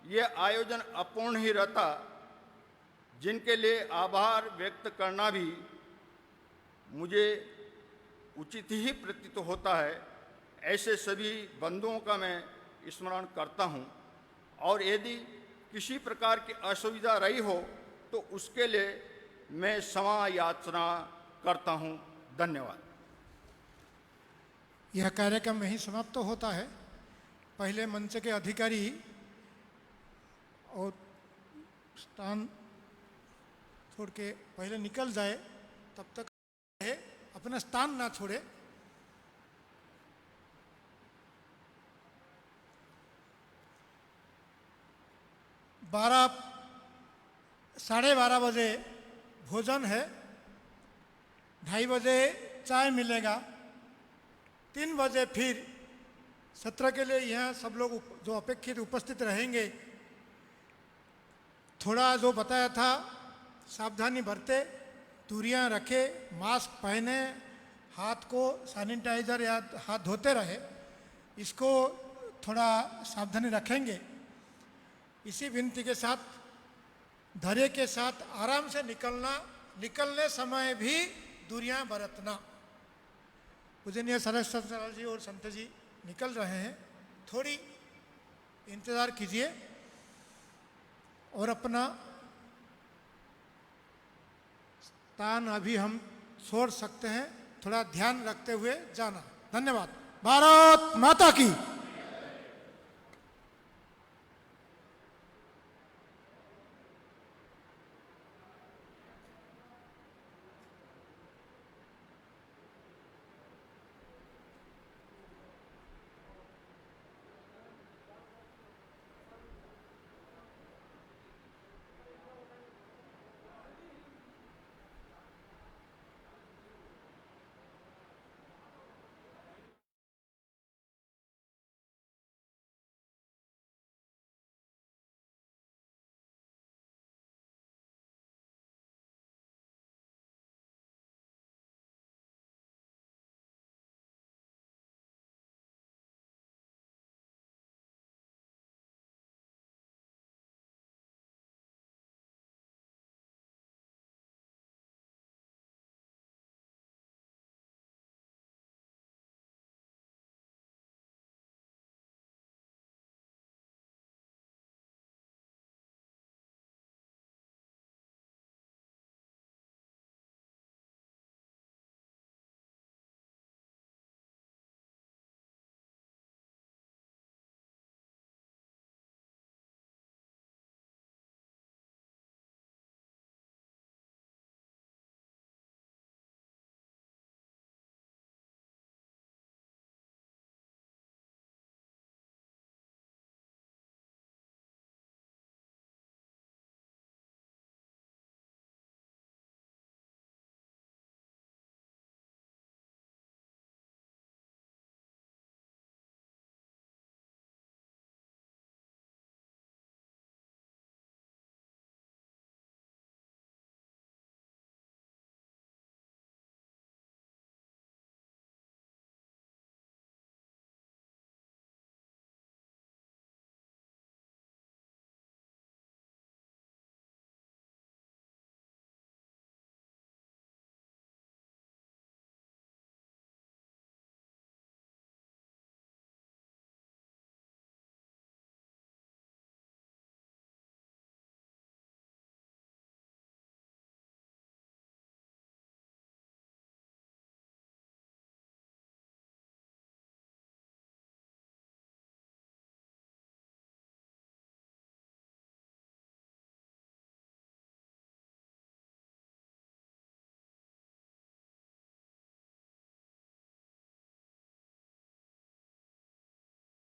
यह आयोजन अपूर्ण ही रहता, जिनके लिए आभार व्यक्त करना भी मुझे उचित ही प्रतीत होता है, ऐसे सभी बंधुओं का मैं स्मरण करता हूं। और यदि किसी प्रकार की असुविधा रही हो तो उसके लिए मैं क्षमा याचना करता हूं। धन्यवाद। यह कार्यक्रम यहीं समाप्त होता है। पहले मंच के अधिकारी और स्थान छोड़ के पहले निकल जाए, तब तक अपना स्थान ना छोड़े। साढ़े 12 बजे भोजन है, 2:30 बजे चाय मिलेगा। 3 बजे फिर सत्र के लिए यहाँ सब लोग जो अपेक्षित उपस्थित रहेंगे, थोड़ा जो बताया था सावधानी बरते, दूरियां रखे, मास्क पहने, हाथ को सैनिटाइजर या हाथ धोते रहे, इसको थोड़ा सावधानी रखेंगे। इसी विनती के साथ धैर्य के साथ आराम से निकलने समय भी दूरियां बरतना। पूजनीय सरस्वती जी और संत जी निकल रहे हैं, थोड़ी इंतज़ार कीजिए और अपना स्थान अभी हम छोड़ सकते हैं, थोड़ा ध्यान रखते हुए जाना। धन्यवाद। भारत माता की।